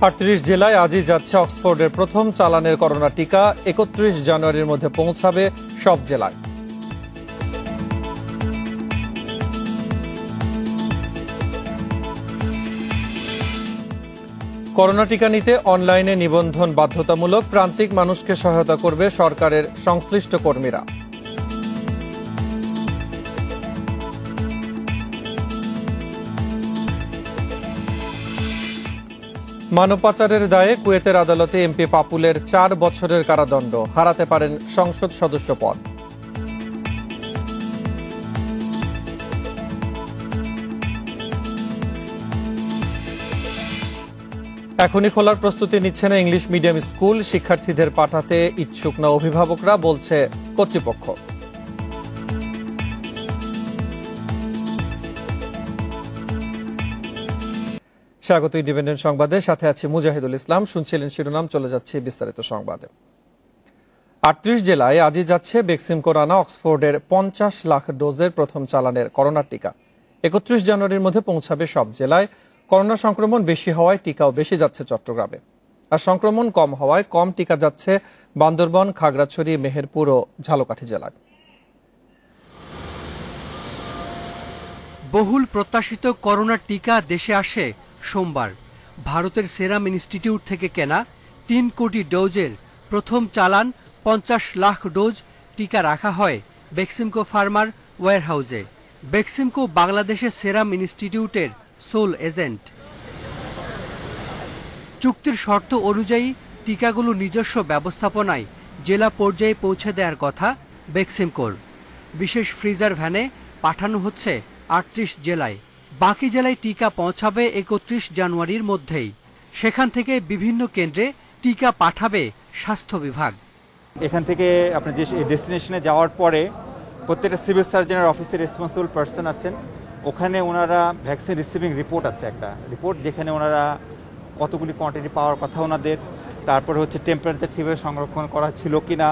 38 জেলায় আজই যাচ্ছে অক্সফোর্ডের প্রথম চালানের করোনা টিকা। 31 জানুয়ারির মধ্যে পৌঁছাবে সব জেলায়। করোনা টিকা নিতে অনলাইনে নিবন্ধন বাধ্যতামূলক। প্রান্তিক মানুষকে সহায়তা করবে সরকারের সংশ্লিষ্ট কর্মীরা। মানব পাচারের দায়ে কুয়েতের আদালতে এমপি পাপুলের 4 বছরের কারাদণ্ড, হারাতে পারেন সংসদ সদস্য পদ। এখনই খোলার প্রস্তুতি নিচ্ছে না ইংলিশ মিডিয়াম স্কুল। শিক্ষার্থীদের পাঠাতে ইচ্ছুক না অভিভাবকরা, বলছে কর্তৃপক্ষ। স্বাগত ইন্ডিপেন্ডেন্ট সংবাদে, সাথে আছি মুজাহিদুল ইসলাম। শুনছিলেন শিরোনাম, চলে যাচ্ছে বিস্তারিত সংবাদে। 38 জেলায় আজই যাচ্ছে বেক্সিমকোর আনা অক্সফোর্ডের 50 লাখ ডোজের প্রথম চালানের করোনা টিকা। 31 জানুয়ারির মধ্যে পৌঁছাবে সব জেলায়। করোনা সংক্রমণ বেশি হওয়ায় টিকাও বেশি যাচ্ছে চট্টগ্রামে, আর সংক্রমণ কম হওয়ায় কম টিকা যাচ্ছে বান্দরবান, খাগড়াছড়ি, মেহেরপুর ও ঝালকাঠি জেলায়। বহুল প্রত্যাশিত করোনা টিকা দেশে আসে সোমবার। ভারতের সেরাম ইনস্টিটিউট থেকে কেনা 3 কোটি ডোজের প্রথম চালান 50 লাখ ডোজ টিকা রাখা হয় বেক্সিমকো ফার্মার ওয়্যারহাউসে। বেক্সিমকো বাংলাদেশের সেরাম ইনস্টিটিউটের সোল এজেন্ট। চুক্তির শর্ত অনুযায়ী টিকাগুলো নিজস্ব ব্যবস্থাপনায় জেলা পর্যায়ে পৌঁছে দেওয়ার কথা বেক্সিমকোর। বিশেষ ফ্রিজার ভ্যানে পাঠানো হচ্ছে 38 জেলায়। বাকি জেলায় টিকা পৌঁছাবে 31 জানুয়ারির মধ্যেই। সেখান থেকে বিভিন্ন কেন্দ্রে টিকা পাঠাবে স্বাস্থ্য বিভাগ। এখান থেকে আপনি যে ডেস্টিনেশনে যাওয়ার পরে প্রত্যেকটা সিভিল সার্জনের অফিসে রেসপন্সিবল পার্সন আছেন, ওখানে ওনারা ভ্যাকসিন রিসিভিং রিপোর্ট আছে, একটা রিপোর্ট যেখানে ওনারা কতগুলি কোয়ান্টিটি পাওয়ার কথা ওনাদের, তারপরে হচ্ছে টেম্পারেচার ঠিকভাবে সংরক্ষণ করা ছিল কিনা,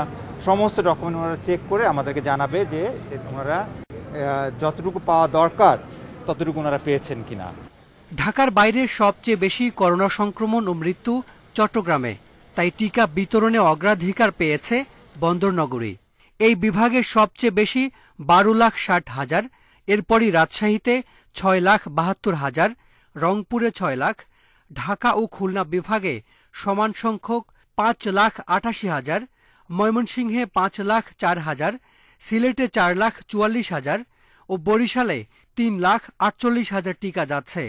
সমস্ত ডকুমেন্ট ওনারা চেক করে আমাদেরকে জানাবে যে ওনারা যতটুকু পাওয়া দরকার ততটুকু ওনারা পেয়েছেন কিনা। ঢাকার বাইরে সবচেয়ে বেশি করোনা সংক্রমণ ও মৃত্যু চট্টগ্রামে, তাই টিকা বিতরণে অগ্রাধিকার পেয়েছে বন্দরনগরী। এই বিভাগে সবচেয়ে বেশি 12,60,000, এরপরই রাজশাহীতে 6,72,000, রংপুরে 6 লাখ, ঢাকা ও খুলনা বিভাগে সমান সংখ্যক 5,88,000, ময়মনসিংহে 5,04,000, সিলেটে 4,44,000 ও বরিশালে 3,48,000 টিকা যাচ্ছে।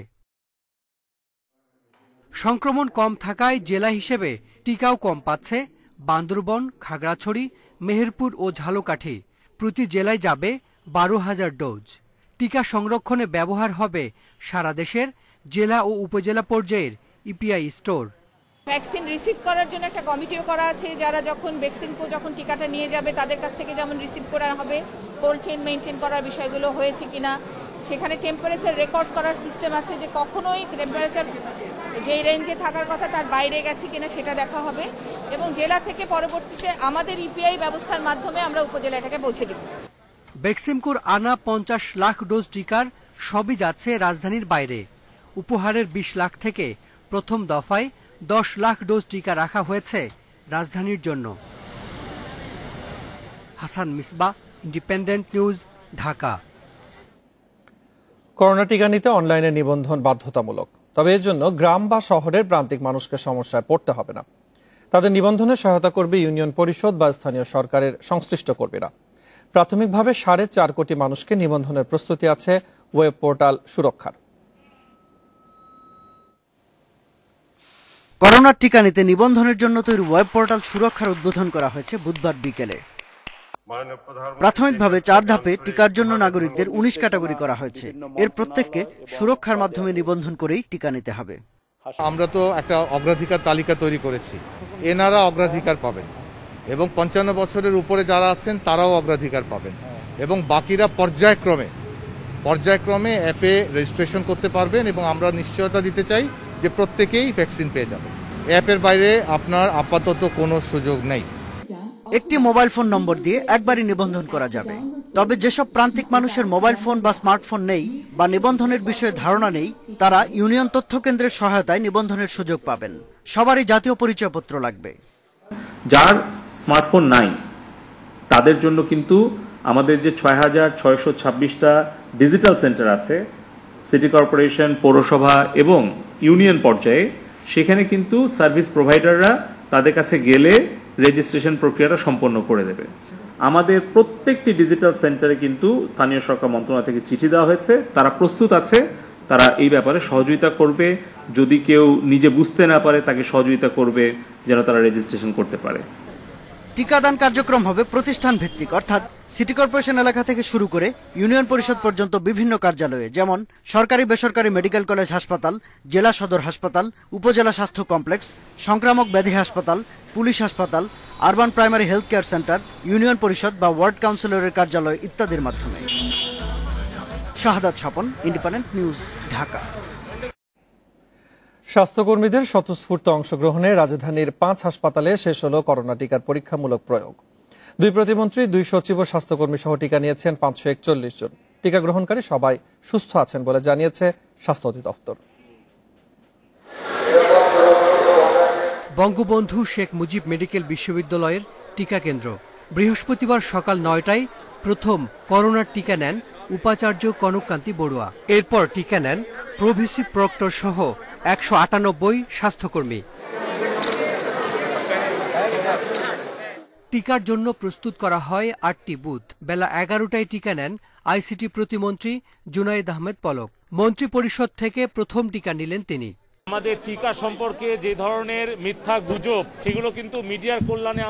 সংক্রমণ কম থাকায় জেলা হিসেবে টিকাও কম পাচ্ছে বান্দরবান, খাগড়াছড়ি, মেহেরপুর ও ঝালকাঠি। প্রতি জেলায় যাবে 12,000 ডোজ। টিকা সংরক্ষণে ব্যবহার হবে সারা দেশের জেলা ও উপজেলা পর্যায়ের ইপিআই স্টোর। ভ্যাকসিন রিসিভ করার জন্য একটা কমিটিও করা আছে, যারা যখন বেক্সিমকো যখন টিকাটা নিয়ে যাবে তাদের কাছ থেকে যেমন রিসিভ করা হবে, কোল্ড চেইন মেনটেন করার বিষয়গুলো হয়েছে কিনা, সেখানে টেম্পারেচার রেকর্ড করার সিস্টেম আছে, যে কখনোই টেম্পারেচার যেই রেঞ্জে থাকার কথা তার বাইরে গেছে কিনা সেটা দেখা হবে, এবং জেলা থেকে পরবর্তীতে আমাদের ইপিআই ব্যবস্থার মাধ্যমে আমরা উপজেলাটাকে পৌঁছে দেব। বেক্সিমকোর আনা 50 লাখ ডোজ টিকার সবই যাচ্ছে রাজধানীর বাইরে। উপহারের 20 লাখ থেকে প্রথম দফায় 10 লাখ ডোজ টিকা রাখা হয়েছে রাজধানীর জন্য। Hasan Misbah, independent News, Dhaka. Corona টিকা নিতে অনলাইনে নিবন্ধন বাধ্যতামূলক, তবে এর জন্য গ্রাম বা শহরের প্রান্তিক মানুষকে সমস্যায় পড়তে হবে না। তাদের নিবন্ধনে সহায়তা করবে ইউনিয়ন পরিষদ বা স্থানীয় সরকারের সংশ্লিষ্ট কর্মীরা। প্রাথমিকভাবে 4.5 কোটি মানুষকে নিবন্ধনের প্রস্তুতি আছে ওয়েব পোর্টাল সুরক্ষার। করোনার টিকা নিতে নিবন্ধনের জন্য তৈরি ওয়েব পোর্টাল সুরক্ষার উদ্বোধন করা হয়েছে বুধবার বিকেলে। প্রাথমিকভাবে 4 ধাপে টিকার জন্য নাগরিকদের 19 ক্যাটাগরি করা হয়েছে। এর প্রত্যেককে সুরক্ষার মাধ্যমে নিবন্ধন করেই টিকা নিতে হবে। আমরা তো একটা অগ্রাধিকার তালিকা তৈরি করেছি, এনারা অগ্রাধিকার পাবেন, এবং 55 বছরের উপরে যারা আছেন তারাও অগ্রাধিকার পাবেন, এবং বাকিরা পর্যায়ক্রমে অ্যাপে রেজিস্ট্রেশন করতে পারবেন, এবং আমরা নিশ্চয়তা দিতে চাই যে প্রত্যেকেই ভ্যাকসিন পেয়ে যাবে। অ্যাপের বাইরে আপনার আপাতত কোনো সুযোগ নেই। একটি মোবাইল ফোন নম্বর দিয়ে একবারই নিবন্ধন করা যাবে। তবে যেসব প্রান্তিক মানুষের মোবাইল ফোন বা স্মার্টফোন নেই বা নিবন্ধনের বিষয়ে ধারণা নেই, তারা ইউনিয়ন তথ্য কেন্দ্রের সহায়তায় নিবন্ধনের সুযোগ পাবেন। সবারই জাতীয় পরিচয়পত্র লাগবে। যার স্মার্টফোন নাই তাদের জন্য কিন্তু আমাদের যে ৬,৬২৬টা ডিজিটাল সেন্টার আছে সিটি কর্পোরেশন, পৌরসভা এবং ইউনিয়ন পর্যায়ে, সেখানে কিন্তু সার্ভিস প্রোভাইডাররা তাদের কাছে গেলে রেজিস্ট্রেশন প্রক্রিয়াটা সম্পন্ন করে দেবে। আমাদের প্রত্যেকটি ডিজিটাল সেন্টারে কিন্তু স্থানীয় সরকার মন্ত্রণালয় থেকে চিঠি দেওয়া হয়েছে, তারা প্রস্তুত আছে, তারা এই ব্যাপারে সহযোগিতা করবে। যদি কেউ নিজে বুঝতে না পারে তাকে সহযোগিতা করবে যেন তারা রেজিস্ট্রেশন করতে পারে। টিকাদান কার্যক্রম হবে প্রতিষ্ঠান ভিত্তিক, অর্থাৎ সিটি কর্পোরেশন এলাকা থেকে শুরু করে ইউনিয়ন পরিষদ পর্যন্ত বিভিন্ন কার্যালয়ে, যেমন সরকারি বেসরকারি মেডিকেল কলেজ হাসপাতাল, জেলা সদর হাসপাতাল, উপজেলা স্বাস্থ্য কমপ্লেক্স, সংক্রামক ব্যাধি হাসপাতাল, পুলিশ হাসপাতাল, urban primary health care centre, union পরিষদ বা ওয়ার্ড কাউন্সিলরের কার্যালয় ইত্যাদির মাধ্যমে। শাহাদাত স্বপন, ইন্ডিপেন্ডেন্ট নিউজ, ঢাকা। স্বাস্থ্যকর্মীদের স্বতঃস্ফূর্ত অংশগ্রহণে রাজধানীর 5 হাসপাতালে শেষ হল করোনা টিকার পরীক্ষামূলক প্রয়োগ। 2 প্রতিমন্ত্রী, 2 সচিব ও স্বাস্থ্যকর্মী সহ টিকা নিয়েছেন 541 জন। টিকা গ্রহণকারী সবাই সুস্থ আছেন বলে জানিয়েছে স্বাস্থ্য অধিদপ্তর। বঙ্গবন্ধু শেখ মুজিব মেডিকেল বিশ্ববিদ্যালয়ের টিকা কেন্দ্র। বৃহস্পতিবার সকাল 9টায় প্রথম করোনার টিকা নেন উপাচার্য কনককান্তি বড়ুয়া। এরপর টিকা নেন প্রভিসি প্রক্টর সহ 198 স্বাস্থ্যকর্মী। টিকার জন্য প্রস্তুত করা হয় 8টি বুথ। বেলা 11টায় টিকা নেন আইসিটি প্রতিমন্ত্রী জুনায়েদ আহমেদ পলক। মন্ত্রী পরিষদ থেকে প্রথম টিকা নিলেন তিনি। আমাদের টিকা সম্পর্কে যে ধরনের মিথ্যা গুজব, সেগুলো কিন্তু মিডিয়ার কল্যাণে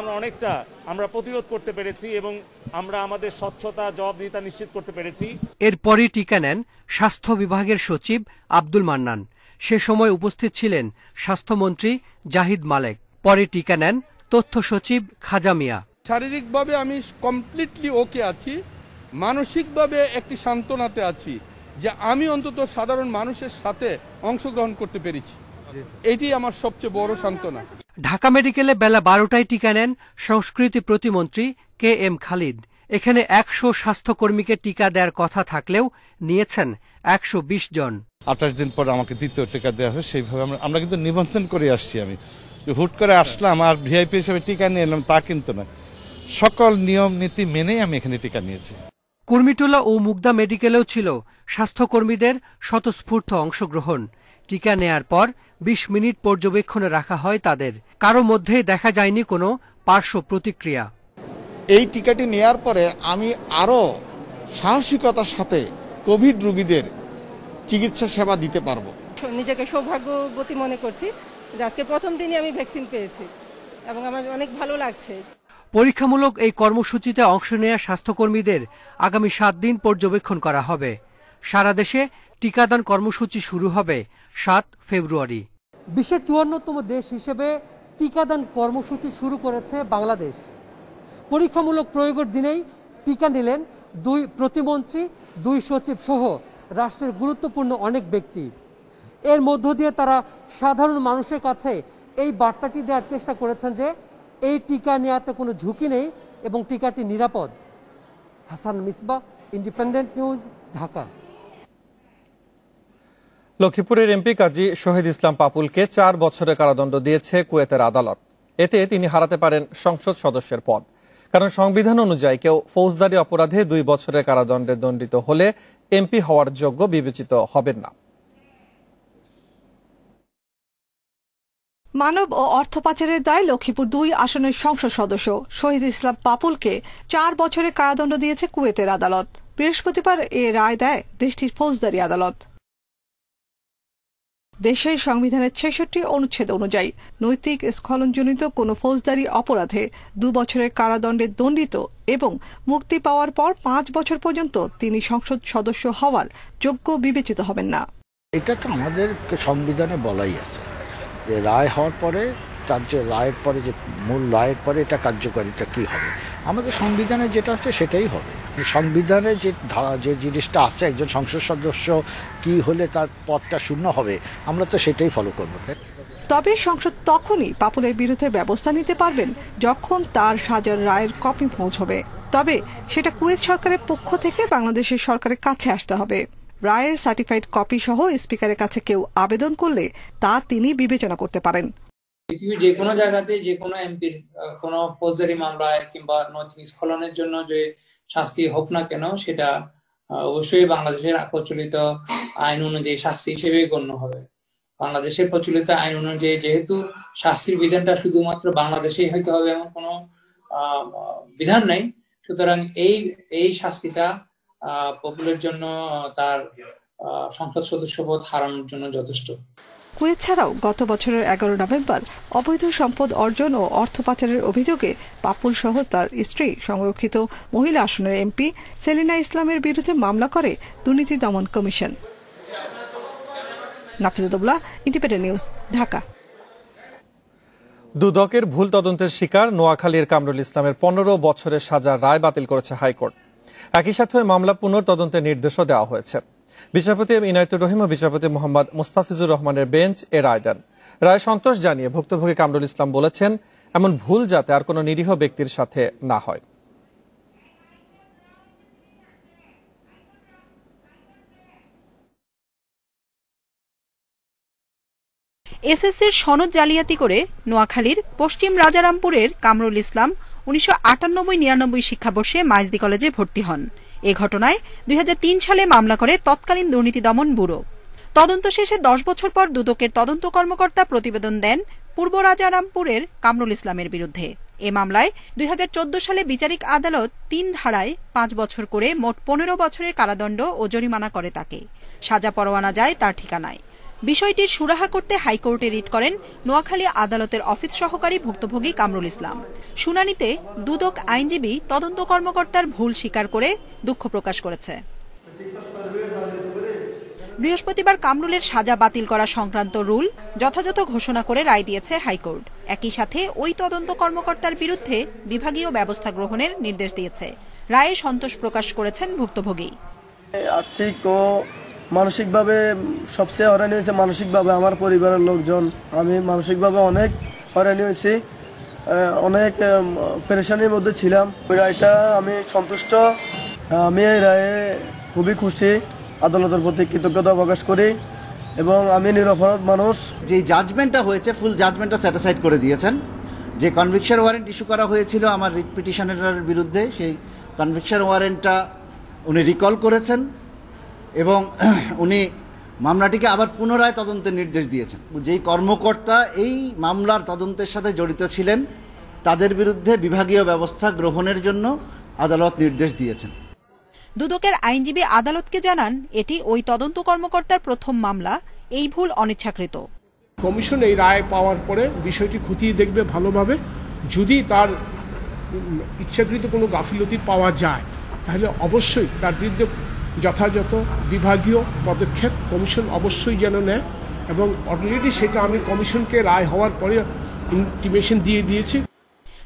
আমরা প্রতিরোধ করতে পেরেছি এবং আমরা আমাদের স্বচ্ছতা, জবাবদিহিতা নিশ্চিত করতে পেরেছি। এরপরই টিকা নেন স্বাস্থ্য বিভাগের সচিব আব্দুল মান্নান। সে সময় উপস্থিত ছিলেন স্বাস্থ্যমন্ত্রী জাহিদ মালেক। পরে টিকা নেন তথ্য সচিব খাজা মিয়া। শারীরিকভাবে আমি কমপ্লিটলি ওকে আছি, মানসিকভাবে একটি সান্ত্বনাতে আছি যে আমি অন্তত সাধারণ মানুষের সাথে অংশগ্রহণ করতে পেরেছি। এটি আমার সবচেয়ে বড় সান্ত্বনা। ঢাকা মেডিকেলে বেলা 12টায় টিকা নেন সংস্কৃতি প্রতিমন্ত্রী KM খালিদ। এখানে 100 স্বাস্থ্যকর্মীকে টিকা দেওয়ার কথা থাকলেও নিয়েছেন 120 জন। 28 দিন পর আমাকে দ্বিতীয় টিকা দেওয়া হয়, সেইভাবে আমরা কিন্তু নিবন্ধন করে আসছি। আমি হুট করে আসলাম আর ভিআইপি হিসেবে টিকা নিয়ে এলাম তা কিন্তু না, সকল নিয়ম নীতি মেনেই আমি এখানে টিকা নিয়েছি। কুর্মিটোলা ও মুগদা মেডিকেলেও ছিল স্বাস্থ্যকর্মীদের স্বতঃস্ফূর্ত অংশগ্রহণ। টিকা নেয়ার পর 20 মিনিট পর্যবেক্ষণে রাখা হয় তাদের। কারো মধ্যে দেখা যায়নি কোনো পার্শ্ব প্রতিক্রিয়া। এই টিকাটি নেয়ার পরে আমি আরো সাহসিকতার সাথে কোভিড রোগীদের চিকিৎসা সেবা দিতে পারবো। নিজেকে সৌভাগ্যবতী মনে করছি যে আজকে প্রথম দিনই আমি ভ্যাকসিন পেয়েছি এবং আমার অনেক ভালো লাগছে। পরীক্ষামূলক এই কর্মসূচিতে অংশ নেয়া স্বাস্থ্যকর্মীদের আগামী 7 দিন পর্যবেক্ষণ করা হবে। সারা দেশে টিকাদান কর্মসূচি শুরু হবে 7 ফেব্রুয়ারি। বিশ্বের 54তম দেশ হিসেবে টিকাদান কর্মসূচি শুরু করেছে বাংলাদেশ। পরীক্ষামূলক প্রয়োগের দিনেই টিকা নিলেন 2 প্রতিমন্ত্রী, 2 সচিব সহ রাষ্ট্রের গুরুত্বপূর্ণ অনেক ব্যক্তি। এর মধ্য দিয়ে তারা সাধারণ মানুষের কাছে এই বার্তাটি দেওয়ার চেষ্টা করেছেন যে এই টিকা নেওয়াতে কোনো ঝুঁকি নেই এবং টিকাটি নিরাপদ। Hasan Misbah, independent News, Dhaka. লক্ষ্মীপুরের এমপি কাজী শহীদ ইসলাম পাপুলকে 4 বছরের কারাদণ্ড দিয়েছে কুয়েতের আদালত। এতে তিনি হারাতে পারেন সংসদ সদস্যের পদ। কারণ সংবিধান অনুযায়ী কেউ ফৌজদারি অপরাধে 2 বছরের কারাদণ্ডে দণ্ডিত হলে এমপি হওয়ার যোগ্য বিবেচিত হবেন না। মানব ও অর্থ পাচারের দায়ে লক্ষ্মীপুর 2 আসনের সংসদ সদস্য শহীদ ইসলাম পাপুলকে 4 বছরের কারাদণ্ড দিয়েছে কুয়েতের আদালত। বৃহস্পতিবার এ রায় দেয় দেশটির ফৌজদারি আদালত। দেশের সংবিধানের 66 অনুচ্ছেদ অনুযায়ী নৈতিক স্খলনজনিত কোনো ফৌজদারি অপরাধে 2 বছরের কারাদণ্ডে দণ্ডিত এবং মুক্তি পাওয়ার পর 5 বছর পর্যন্ত তিনি সংসদ সদস্য হওয়ার যোগ্য বিবেচিত হবেন না। এটা তো আমাদের সংবিধানে বলাই আছে যে রায় হওয়ার পরে তার যে রায়ের পরে যে মূল রায়ের পরে এটা কার্যকারিতা কি হবে, আমাদের সংবিধানে যেটা আছে সেটাই হবে। সংবিধানে যে ধারা যে জিনিসটা আছে একজন সংসদ সদস্য কি হলে তার পদটা শূন্য হবে, আমরা তো সেটাই ফলো করবো। তবে সংসদ তখনই পাপুলের বিরুদ্ধে ব্যবস্থা নিতে পারবেন যখন তার সাজার রায়ের কপি পৌঁছবে। তবে সেটা কুয়েত সরকারের পক্ষ থেকে বাংলাদেশের সরকারের কাছে আসতে হবে। রায়ের সার্টিফাইড কপি সহ স্পিকারের কাছে কেউ আবেদন করলে তা তিনি বিবেচনা করতে পারেন। পৃথিবীর যে কোনো জায়গাতে যে কোনো এমপির কোনো ফৌজদারি মামলায় কিংবা নৈতিক স্খলনের জন্য যে শাস্তি হোক না কেন, সেটা অবশ্যই বাংলাদেশের প্রচলিত আইন অনুযায়ী শাস্তি হিসেবে গণ্য হবে। বাংলাদেশের প্রচলিত আইন অনুযায়ী যেহেতু শাস্তির বিধানটা শুধুমাত্র বাংলাদেশেই হইতে হবে এমন কোনো বিধান নাই, সুতরাং এই শাস্তিটা পপুলার জন্য তার সংসদ সদস্যপদ হারানোর জন্য যথেষ্ট। কুয়েত ছাড়াও গত বছরের 11 নভেম্বর অবৈধ সম্পদ অর্জন ও অর্থ পাচারের অভিযোগে পাপুল সহ তার স্ত্রী সংরক্ষিত মহিলা আসনের এমপি সেলিনা ইসলামের বিরুদ্ধে মামলা করে দুর্নীতি দমন কমিশন। Nafizatullah, Independent News, Dhaka. দুদকের ভুল তদন্তের শিকার নোয়াখালীর কামরুল ইসলামের 15 বছরের সাজার রায় বাতিল করেছে হাইকোর্ট। একই সাথে মামলা পুনর্তদন্তের নির্দেশও দেওয়া হয়েছে। বিচারপতি ইনায়েতুর রহিম ও বিচারপতি মোহাম্মদ মুস্তাফিজুর রহমানের বেঞ্চ এ রায় দেন। রায় সন্তোষ জানিয়ে ভুক্তভোগী কামরুল ইসলাম বলেছেন, এমন ভুল যাতে আর কোনো নিরীহ ব্যক্তির সাথে না হয়। এসএসসির সনদ জালিয়াতি করে নোয়াখালীর পশ্চিম রাজারামপুরের কামরুল ইসলাম 1998-99 শিক্ষাবর্ষে মাইজদি কলেজে ভর্তি হন। এ ঘটনায় 2003 সালে মামলা করে তৎকালীন দুর্নীতি দমন ব্যুরো। তদন্ত শেষে 10 বছর পর দুদকের তদন্ত কর্মকর্তা প্রতিবেদন দেন পূর্ব রাজারামপুরের কামরুল ইসলামের বিরুদ্ধে। এ মামলায় 2014 সালে বিচারিক আদালত 3 ধারায় 5 বছর করে মোট 15 বছরের কারাদণ্ড ও জরিমানা করে তাকে। সাজা পরোয়ানা যায় তার ঠিকানায়। বিষয়টির সুরাহা করতে হাইকোর্টে রিট করেন নোয়াখালী আদালতের অফিস সহকারী ভুক্তভোগী কামরুল ইসলাম। শুনানিতে দুদক আইনজীবী তদন্ত কর্মকর্তার ভুল স্বীকার করে দুঃখ প্রকাশ করেছে। বৃহস্পতিবার কামরুলের সাজা বাতিল করা সংক্রান্ত রুল যথাযথ ঘোষণা করে রায় দিয়েছে হাইকোর্ট। একই সাথে ওই তদন্ত কর্মকর্তার বিরুদ্ধে বিভাগীয় ব্যবস্থা গ্রহণের নির্দেশ দিয়েছে। রায়ে সন্তোষ প্রকাশ করেছেন ভুক্তভোগী। আর্থিক ও মানসিকভাবে সবচেয়ে হয়রানি হয়েছে মানসিকভাবে আমার পরিবারের লোকজন। আমি মানসিকভাবে অনেক হয়রানি হয়েছি, অনেক পেরেশানির মধ্যে ছিলাম। ওই রায়টা আমি সন্তুষ্ট। আমি এই রায়ে খুবই খুশি, আদালতের প্রতি কৃতজ্ঞতা প্রকাশ করি এবং আমি নিরপরাধ মানুষ। যে জাজমেন্টটা হয়েছে ফুল জাজমেন্টটা স্যাটিসফাইড করে দিয়েছেন। যে কনভিকশন ওয়ারেন্ট ইস্যু করা হয়েছিল আমার রিট পিটিশনের বিরুদ্ধে, সেই কনভিকশন ওয়ারেন্টটা উনি রিকল করেছেন এবং উনি মামলাটিকে আবার পুনরায় তদন্তের নির্দেশ দিয়েছেন। যেই কর্মকর্তা এই মামলার তদন্তের সাথে জড়িত ছিলেন তাদের বিরুদ্ধে বিভাগীয় ব্যবস্থা গ্রহণের জন্য আদালত নির্দেশ দিয়েছেন। দুদকের আইনজীবী আদালতকে জানান, এটি ওই তদন্ত কর্মকর্তার প্রথম মামলা। এই ভুল অনিচ্ছাকৃত। কমিশন এই রায় পাওয়ার পরে বিষয়টি খতিয়ে দেখবে ভালোভাবে। যদি তার ইচ্ছাকৃত কোনো গাফিলতি পাওয়া যায় তাহলে অবশ্যই তার বিরুদ্ধে যথাযথ বিভাগীয় পদক্ষেপ কমিশন অবশ্যই যেন নেয় এবং অলরেডি সেটা আমি কমিশনকে রায় হওয়ার পরে ইন্টিমেশন দিয়ে দিয়েছি।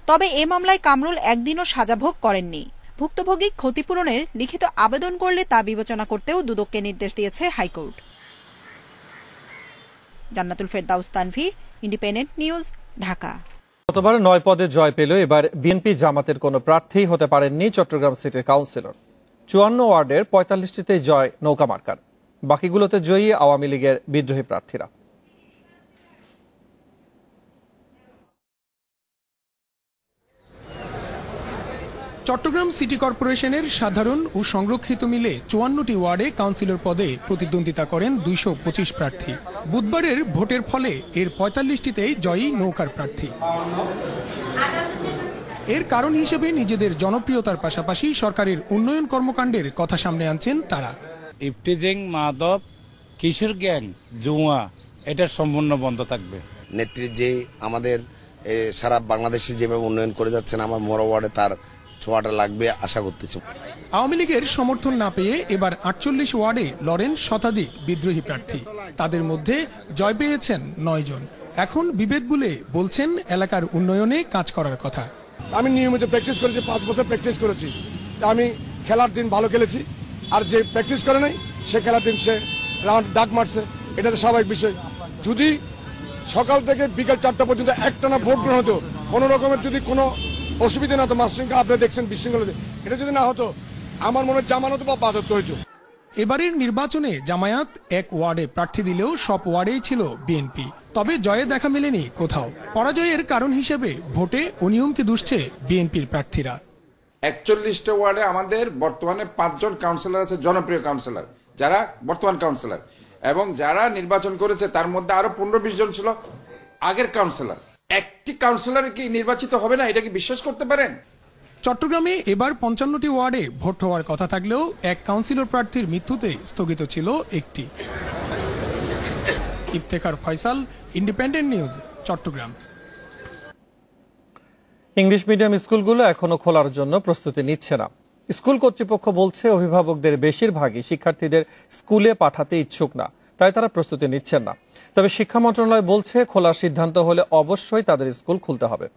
তবে এ মামলায় কামরুল একদিনও সাজা ভোগ করেননি। ভুক্তভোগী ক্ষতিপূরণের লিখিত আবেদন করলে তা বিবেচনা করতেও দুদককে নির্দেশ দিয়েছে হাইকোর্ট। জান্নাতুল ফেরদাউস তানভি, ইন্ডিপেন্ডেন্ট নিউজ, ঢাকা। গতবার 9 পদে জয় পেল এবার বিএনপি জামাতের কোনো প্রার্থী হতে পারেননি চট্টগ্রাম সিটির কাউন্সিলর। 54 ওয়ার্ডের 45টিতে জয় নৌকা মার্কার, বাকিগুলোতে জয়ী আওয়ামী লীগের বিদ্রোহী প্রার্থীরা। চট্টগ্রাম সিটি কর্পোরেশনের সাধারণ ও সংরক্ষিত মিলে 54টি ওয়ার্ডে কাউন্সিলর পদে প্রতিদ্বন্দ্বিতা করেন 225 প্রার্থী। বুধবারের ভোটের ফলে এর 45টিতেই জয়ী নৌকার প্রার্থী। এর কারণ হিসেবে নিজেদের জনপ্রিয়তার পাশাপাশি সরকারের উন্নয়ন কর্মকাণ্ডের কথা সামনে আনছেন তারা। ইফটিজিং, মাদক, কিশোর গ্যাং, জুয়া এটা সম্পূর্ণ বন্ধ থাকবে। নেত্রী যে আমাদের সারা বাংলাদেশে যেভাবে উন্নয়ন করে যাচ্ছেন, আমার মোরা ওয়ার্ডে তার ছোঁয়াটা লাগবে আশা করতেছি। আওয়ামী লীগের সমর্থন না পেয়ে এবার 48 ওয়ার্ডে লড়েন শতাধিক বিদ্রোহী প্রার্থী। তাদের মধ্যে জয় পেয়েছেন 9 জন। এখন বিভেদ বলে বলছেন এলাকার উন্নয়নে কাজ করার কথা। আমি নিয়মিত প্র্যাকটিস করেছি, 5 বছর প্র্যাকটিস করেছি। আমি খেলার দিন ভালো খেলেছি, আর যে প্র্যাকটিস করে নাই সে খেলার দিন সে রাউন্ড ডাক মারছে, এটা তো স্বাভাবিক বিষয়। যদি সকাল থেকে বিকাল 4টা পর্যন্ত একটানা ভোট গ্রহণ হতো, কোনো রকমের যদি কোনো অসুবিধা না হতো, মাস্টারিংটা আপনি দেখছেন বিশৃঙ্খলা, এটা যদি না হতো আমার মনে হয় জামানত বা বাজেপ্ত হইতো। এবারের নির্বাচনে জামায়াত এক ওয়ার্ডে প্রার্থী দিলেও সব ওয়ার্ডেই ছিল বিএনপি। তবে জয়ে দেখা মেলেনি কোথাও। পরাজয়ের কারণ হিসেবে ভোটে অনিয়মকে দুষছে বিএনপির প্রার্থীরা। 41টা ওয়ার্ডে আমাদের বর্তমানে 5 জন কাউন্সিলর আছে, জনপ্রিয় কাউন্সিলর, যারা বর্তমান কাউন্সিলর, এবং যারা নির্বাচন করেছে তার মধ্যে আরো 15-20 জন ছিল আগের কাউন্সিলর। একটি কাউন্সিলর কি নির্বাচিত হবে না, এটা কি বিশ্বাস করতে পারেন? চট্টগ্রামে এবার 55টি ওয়ার্ডে ভোট হওয়ার কথা থাকলেও এক কাউন্সিলর প্রার্থীর মৃত্যুতে স্থগিত ছিল একটি। Iftekhar Faisal, independent news, Chittagong. English medium স্কুলগুলো এখনো খোলার জন্য প্রস্তুতি নিচ্ছে না। স্কুল কর্তৃপক্ষ বলছে অভিভাবকদের বেশিরভাগই শিক্ষার্থীদের স্কুলে পাঠাতে ইচ্ছুক না, তাই তারা প্রস্তুতি নিচ্ছেন না। তবে শিক্ষা মন্ত্রণালয় বলছে খোলার সিদ্ধান্ত হলে অবশ্যই তাদের স্কুল খুলতে হবে।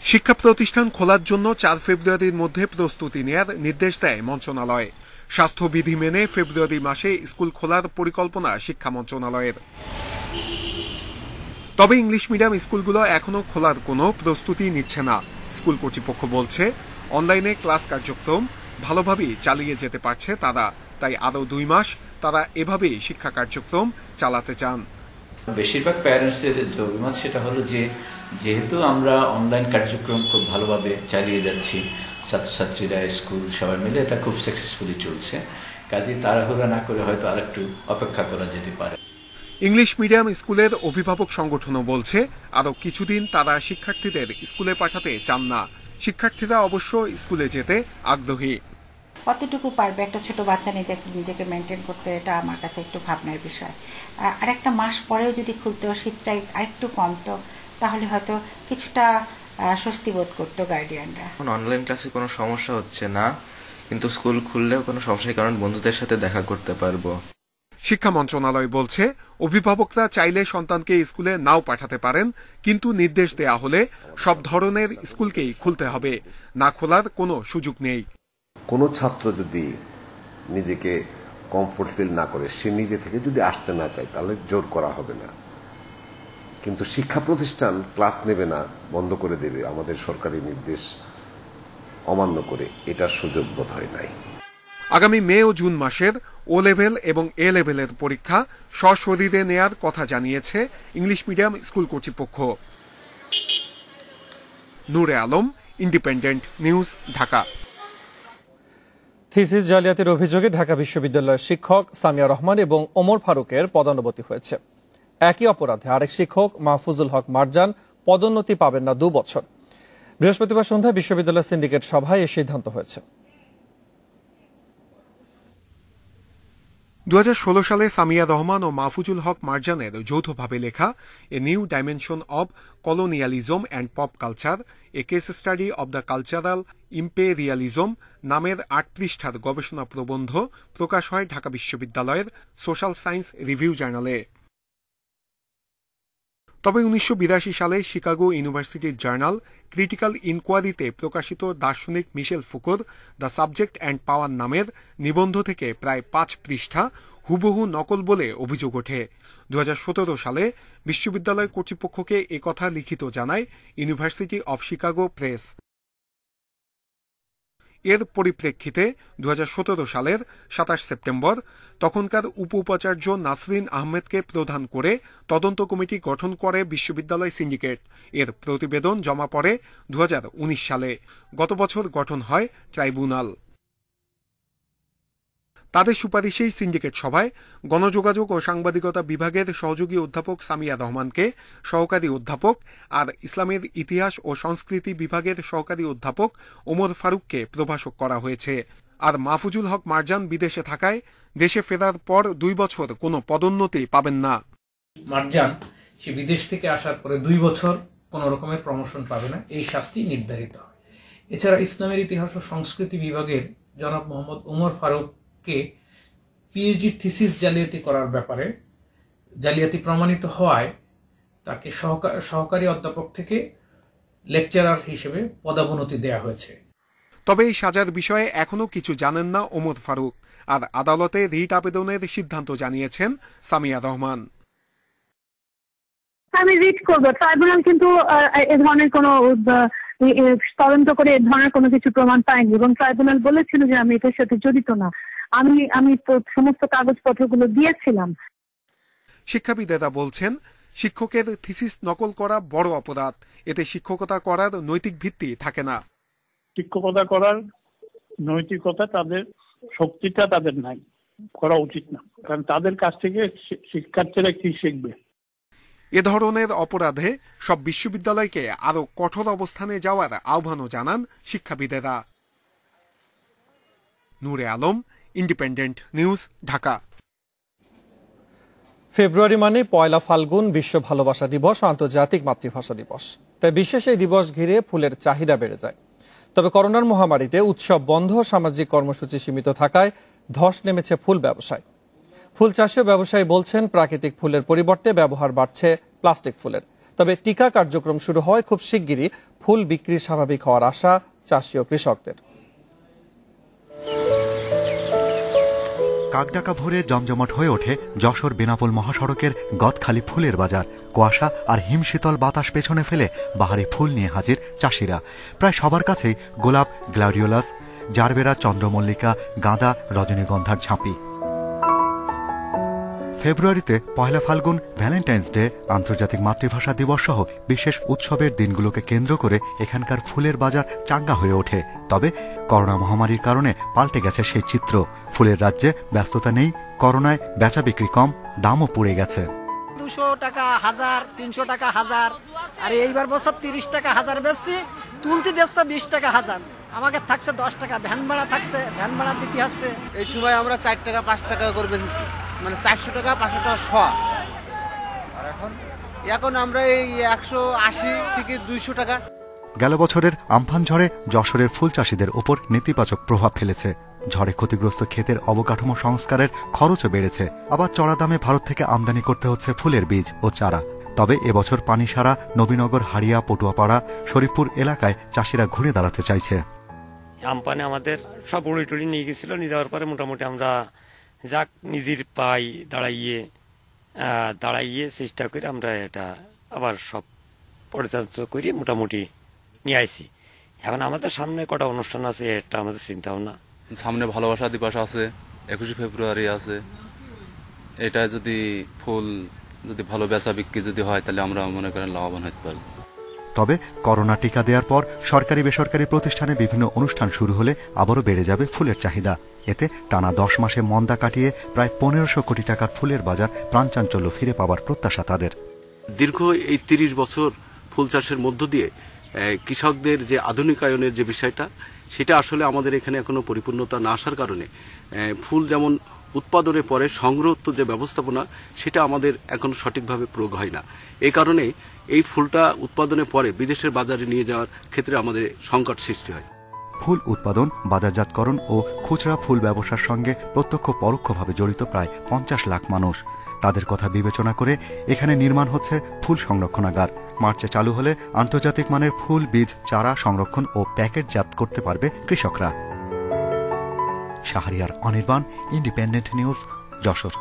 শিক্ষা প্রতিষ্ঠান খোলার জন্য 4 ফেব্রুয়ারির মধ্যে প্রস্তুতি নেয়ার নির্দেশ দেয় মন্ত্রণালয়। স্বাস্থ্যবিধি মেনে ফেব্রুয়ারি মাসে স্কুল খোলার পরিকল্পনা শিক্ষা মন্ত্রণালয়ের। তবে ইংলিশ মিডিয়াম স্কুলগুলো এখনো খোলার কোনো প্রস্তুতি নিচ্ছে না। স্কুল কর্তৃপক্ষ বলছে অনলাইনে ক্লাস কার্যক্রম ভালোভাবেই চালিয়ে যেতে পারছে তারা, তাই আরো 2 মাস তারা এভাবেই শিক্ষা কার্যক্রম চালাতে চান। বেশিরভাগ প্যারেন্টসের যে অভিমত সেটা হলো যে যেহেতু আমরা অনলাইন কার্যক্রম খুব ভালোভাবে চালিয়ে যাচ্ছি, ছাত্রছাত্রীরা স্কুল সবাই মিলে এটা খুব সাকসেসফুলি চলছে, কাজে তাড়াহুড়া না করে হয়তো আরেকটু অপেক্ষা করা যেতে পারে। ইংলিশ মিডিয়াম স্কুলের অভিভাবক সংগঠনও বলছে আরো কিছুদিন তারা শিক্ষার্থীদের স্কুলে পাঠাতে চান না। শিক্ষার্থীরা অবশ্য স্কুলে যেতে আগ্রহী। কতটুকু পারবে একটা ছোট বাচ্চা নিজেকে মেনটেন করতে, এটা আমার কাছে একটু ভাবনার বিষয়। আর একটা মাস পরেও যদি খুলতো, শীতটা আরেকটু কমতো, তাহলে হয়তো কিছুটা স্বস্তি বোধ করতো গার্ডিয়ানরা। অনলাইন ক্লাসে কোনো সমস্যা হচ্ছে না, কিন্তু স্কুল খুললেও কোনো সমস্যা, কারণ বন্ধুদের সাথে দেখা করতে পারবো। শিক্ষা মন্ত্রণালয় বলছে অভিভাবকরা চাইলে সন্তানকে স্কুলে নাও পাঠাতে পারেন, কিন্তু নির্দেশ দেয়া হলে সব ধরনের স্কুলকেই খুলতে হবে, না খোলার কোনো সুযোগ নেই। কোনো ছাত্র যদি নিজেকে কমফোর্ট ফিল না করে, সে নিজে থেকে যদি আসতে না চায়, তাহলে জোর করা হবে না। কিন্তু শিক্ষা প্রতিষ্ঠান ক্লাস নেবে না, বন্ধ করে দেবে আমাদের সরকারি নির্দেশ অমান্য করে, এটার সুযোগ বোধ হয় নাই। আগামী মে ও জুন মাসের ও লেভেল এবং এ লেভেলের পরীক্ষা সশরীরে নেয়ার কথা জানিয়েছে ইংলিশ মিডিয়াম স্কুল কর্তৃপক্ষ। Noore Alam, Independent News, Dhaka. Thesis জালিয়াতির অভিযোগে ঢাকা বিশ্ববিদ্যালয়ের শিক্ষক সামিয়া রহমান এবং ওমর ফারুকের পদোন্নতি হয়েছে। একই অপরাধে আরেক শিক্ষক মাহফুজুল হক মারজান পদোন্নতি পাবেন না 2 বছর। বৃহস্পতিবার সন্ধ্যায় বিশ্ববিদ্যালয় সিন্ডিকেট সভায় এই সিদ্ধান্ত হয়েছে। 2016 সালে সামিয়া রহমান ও মাহফুজুল হক মারজানের যৌথভাবে লেখা a new dimension of colonialism and pop culture, A case study of the cultural imperialism নামের 8 পৃষ্ঠার গবেষণা প্রবন্ধ প্রকাশ হয় ঢাকা বিশ্ববিদ্যালয়ের সোশ্যাল সায়েন্স রিভিউ জার্নালে। তবে 1982 সালে শিকাগো ইউনিভার্সিটির জার্নাল ক্রিটিক্যাল ইনকোয়ারিতে প্রকাশিত দার্শনিক মিশেল ফুকোর দ্য সাবজেক্ট অ্যান্ড পাওয়ার নামের নিবন্ধ থেকে প্রায় 5 পৃষ্ঠা হুবহু নকল বলে অভিযোগ ওঠে। 2017 সালে বিশ্ববিদ্যালয় কর্তৃপক্ষকে একথা লিখিত জানায় ইউনিভার্সিটি অব শিকাগো প্রেস। এর পরিপ্রেক্ষিতে 2017 সালের 27 সেপ্টেম্বর তখনকার উপ-উপাচার্য নাসরিন আহমেদকে প্রধান করে তদন্ত কমিটি গঠন করে বিশ্ববিদ্যালয় সিন্ডিকেট। এর প্রতিবেদন জমা পড়ে 2019 সালে। গত বছর গঠন হয় ট্রাইব্যুনাল। তাদের সুপারিশেই সিন্ডিকেট সভায় গণযোগাযোগ ও সাংবাদিকতা বিভাগের সহযোগী অধ্যাপক সামিয়া রহমানকে সহকারী অধ্যাপক আর ইসলামের ইতিহাস ও সংস্কৃতি বিভাগের সহকারী অধ্যাপক ওমর ফারুককে প্রভাষক করা হয়েছে। আর মাহফুজুল হক মারজান বিদেশে থাকায় দেশে ফেরার পর 2 বছর কোনো পদোন্নতি পাবেন না। মারজান সে বিদেশ থেকে আসার পরে 2 বছর কোনো রকমের প্রমোশন পাবে না, এই শাস্তি নির্ধারিত হয়। এছাড়া ইসলামের ইতিহাস ও সংস্কৃতি বিভাগের জনাব মোহাম্মদ ওমর ফারুককে পিএইচডি থিসিস জালিয়াতি করার ব্যাপারে জালিয়াতি প্রমাণিত হওয়ায় তাকে সহকারী অধ্যাপক থেকে লেকচারার হিসেবে পদোন্নতি দেওয়া হয়েছে। তবে এই সাজার বিষয়ে এখনো কিছু জানেন না ওমর ফারুক, আর আদালতে রিট আবেদনের সিদ্ধান্ত জানিয়েছেন সামিয়া রহমান। আমি রিট করবো। ট্রাইব্যুনাল কিন্তু এ ধরনের কোনো তদন্ত করে এ ধরনের কোনো কিছু প্রমাণ পায়নি এবং ট্রাইব্যুনাল বলেছিল যে আমি এটার সাথে জড়িত না। আমি সমস্ত কাগজপত্রগুলো দিয়েছিলাম। শিক্ষাবিদেরা বলছেন, শিক্ষকের থিসিস নকল করা বড় অপরাধ। এতে শিক্ষকতা করার নৈতিক ভিত্তি থাকে না। শিক্ষকতা করার নৈতিকতা, তাদের শক্তিটা তাদের নাই, করা উচিত না। কারণ তাদের কাছ থেকে শিক্ষার্থীরা কি শিখবে? এ ধরনের অপরাধে সব বিশ্ববিদ্যালয়কে আরো কঠোর অবস্থানে যাওয়ার আহ্বানও জানান শিক্ষাবিদেরা। নূরে আলম, ইন্ডিপেন্ডেন্ট নিউজ, ঢাকা। ফেব্রুয়ারি মানে পয়লা ফাল্গুন, বিশ্ব ভালোবাসা দিবস ও আন্তর্জাতিক মাতৃভাষা দিবস। তাই বিশেষ এই দিবস ঘিরে ফুলের চাহিদা বেড়ে যায়। তবে করোনার মহামারীতে উৎসব বন্ধ, সামাজিক কর্মসূচি সীমিত থাকায় ধস নেমেছে ফুল ব্যবসায়। ফুল চাষী ব্যবসায়ী বলছেন, প্রাকৃতিক ফুলের পরিবর্তে ব্যবহার বাড়ছে প্লাস্টিক ফুলের। তবে টিকা কার্যক্রম শুরু হয় খুব শিগগিরই ফুল বিক্রি স্বাভাবিক হওয়ার আশা চাষী ও কৃষকদের। কাকডাকা ভোরে জমজমাট হয়ে ওঠে যশোর বেনাপোল মহাসড়কের গদখালি ফুলের বাজার। কুয়াশা আর হিমশীতল বাতাস পেছনে ফেলে বাহারি ফুল নিয়ে হাজির চাষিরা। প্রায় সবার কাছেই গোলাপ, গ্ল্যাডিওলাস, জারবেরা, চন্দ্রমল্লিকা, গাঁদা, রজনীগন্ধার ঝাঁপি। ফেব্রুয়ারিতে পয়লা ফাল্গুন, ভ্যালেন্টাইন্স ডে, আন্তর্জাতিক মাতৃভাষা দিবস সহ বিশেষ উৎসবের দিনগুলোকে কেন্দ্র করে এখানকার ফুলের বাজার চাঙ্গা হয়ে ওঠে। তবে করোনা মহামারীর কারণে পাল্টে গেছে সেই চিত্র। ফুলের রাজ্যে ব্যস্ততা নেই, করোনায় বেচা বিক্রি কম, দামও পড়ে গেছে। 200 টাকা হাজার, 300 টাকা হাজার, আর এইবার বছর 30 টাকা হাজার বেচছি, তুলতে দিচ্ছে 20 টাকা হাজার। আমাকে থাকছে 10 টাকা ভ্যান ভাড়া, থাকছে ভ্যান ভাড়া দিতে হচ্ছে। এই সময় আমরা 4 টাকা 5 টাকা করে বেচেছি, মানে 400 টাকা 500 টাকা শ। আর এখন আমরা এই 180 থেকে 200 টাকা। গেল বছরের আমফান ঝড়ে যশোরের ফুল চাষীদের উপর নেতিবাচক প্রভাব ফেলেছে। ঝড়ে ক্ষতিগ্রস্ত ক্ষেতের অবকাঠামো সংস্কারের খরচও বেড়েছে। আবার চড়া দামে ভারত থেকে আমদানি করতে হচ্ছে ফুলের বীজ ও চারা। তবে এবছর পানিসারা, নবীনগর, হাড়িয়া, পটুয়াপাড়া, শরীফপুর এলাকায় চাষিরা ঘুরে দাঁড়াতে চাইছে। আমপানে আমাদের সব উড়ি টুড়ি নিয়ে গেছিল, নিয়ে যাওয়ার পরে মোটামুটি আমরা যাক নিজের পাই দাঁড়াইয়ে চেষ্টা করে আমরা এটা আবার সব পরিচালিত করে মোটামুটি নিয়ে আইছি। এখন আমাদের সামনে কটা অনুষ্ঠান আছে, এটা আমাদের চিন্তা ভাবনা। সামনে ভালোবাসা দিবস আছে, 21 ফেব্রুয়ারি আছে। এটা যদি ফুল যদি ভালো বেচা বিক্রি যদি হয়, তাহলে আমরা মনে করেন লাভবান হতে পারব। তবে করোনা টিকা দেওয়ার পর সরকারি বেসরকারি প্রতিষ্ঠানে বিভিন্ন অনুষ্ঠান শুরু হলে আবারও বেড়ে যাবে ফুলের চাহিদা। এতে টানা 10 মাসে মন্দা কাটিয়ে প্রায় 1500 কোটি টাকার ফুলের বাজার প্রাণচাঞ্চল্য ফিরে পাওয়ার প্রত্যাশা তাদের। দীর্ঘ এই 30 বছর ফুল চাষের মধ্য দিয়ে কৃষকদের যে আধুনিকায়নের যে বিষয়টা, সেটা আসলে আমাদের এখানে এখনো পরিপূর্ণতা না আসার কারণে ফুল যেমন উৎপাদনের পরে সংগ্রহ যে ব্যবস্থাপনা, সেটা আমাদের এখন সঠিকভাবে প্রয়োগ হয় না। এই কারণে এই ফুলটা উৎপাদনের পরে বিদেশের বাজারে নিয়ে যাওয়ার ক্ষেত্রে আমাদের সংকট সৃষ্টি হয়। ফুল উৎপাদন, বাজারজাতকরণ ও খুচরা ফুল ব্যবসার সঙ্গে প্রত্যক্ষ পরোক্ষভাবে জড়িত প্রায় 50 লাখ মানুষ। তাদের কথা বিবেচনা করে এখানে নির্মাণ হচ্ছে ফুল সংরক্ষণাগার। মার্চে চালু হলে আন্তর্জাতিক মানের ফুল বীজ, চারা সংরক্ষণ ও প্যাকেটজাত করতে পারবে কৃষকরা। Shahriar Anirban, independent news, Jessore.